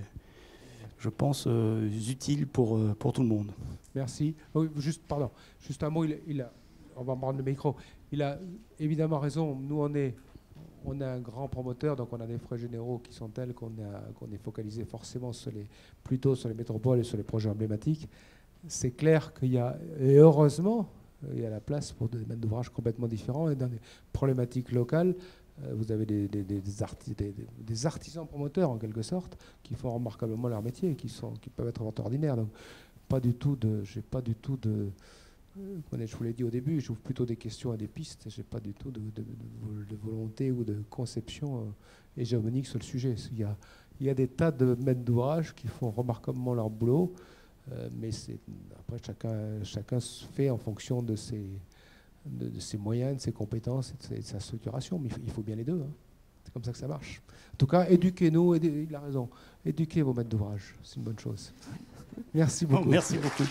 je pense, utile pour tout le monde. Merci. Oui, juste un mot, on va me rendre le micro. Il a évidemment raison. Nous, on est un grand promoteur, donc on a des frais généraux qui sont tels qu'on est focalisé forcément plutôt sur les métropoles et sur les projets emblématiques. C'est clair qu'il y a, et heureusement, il y a la place pour des maîtres d'ouvrage complètement différents. Et dans des problématiques locales, vous avez des artisans promoteurs, en quelque sorte, qui font remarquablement leur métier, qui peuvent être ordinaires. Donc, je vous l'ai dit au début, j'ouvre plutôt des questions et des pistes. Je n'ai pas du tout de volonté ou de conception hégémonique sur le sujet. Il y a des tas de maîtres d'ouvrage qui font remarquablement leur boulot. Mais après, chacun se fait en fonction de ses moyens, de ses compétences et de sa structuration. Mais il faut bien les deux. Hein. C'est comme ça que ça marche. En tout cas, éduquez-nous. Il a raison. Éduquez vos maîtres d'ouvrage. C'est une bonne chose. Merci beaucoup. Merci beaucoup.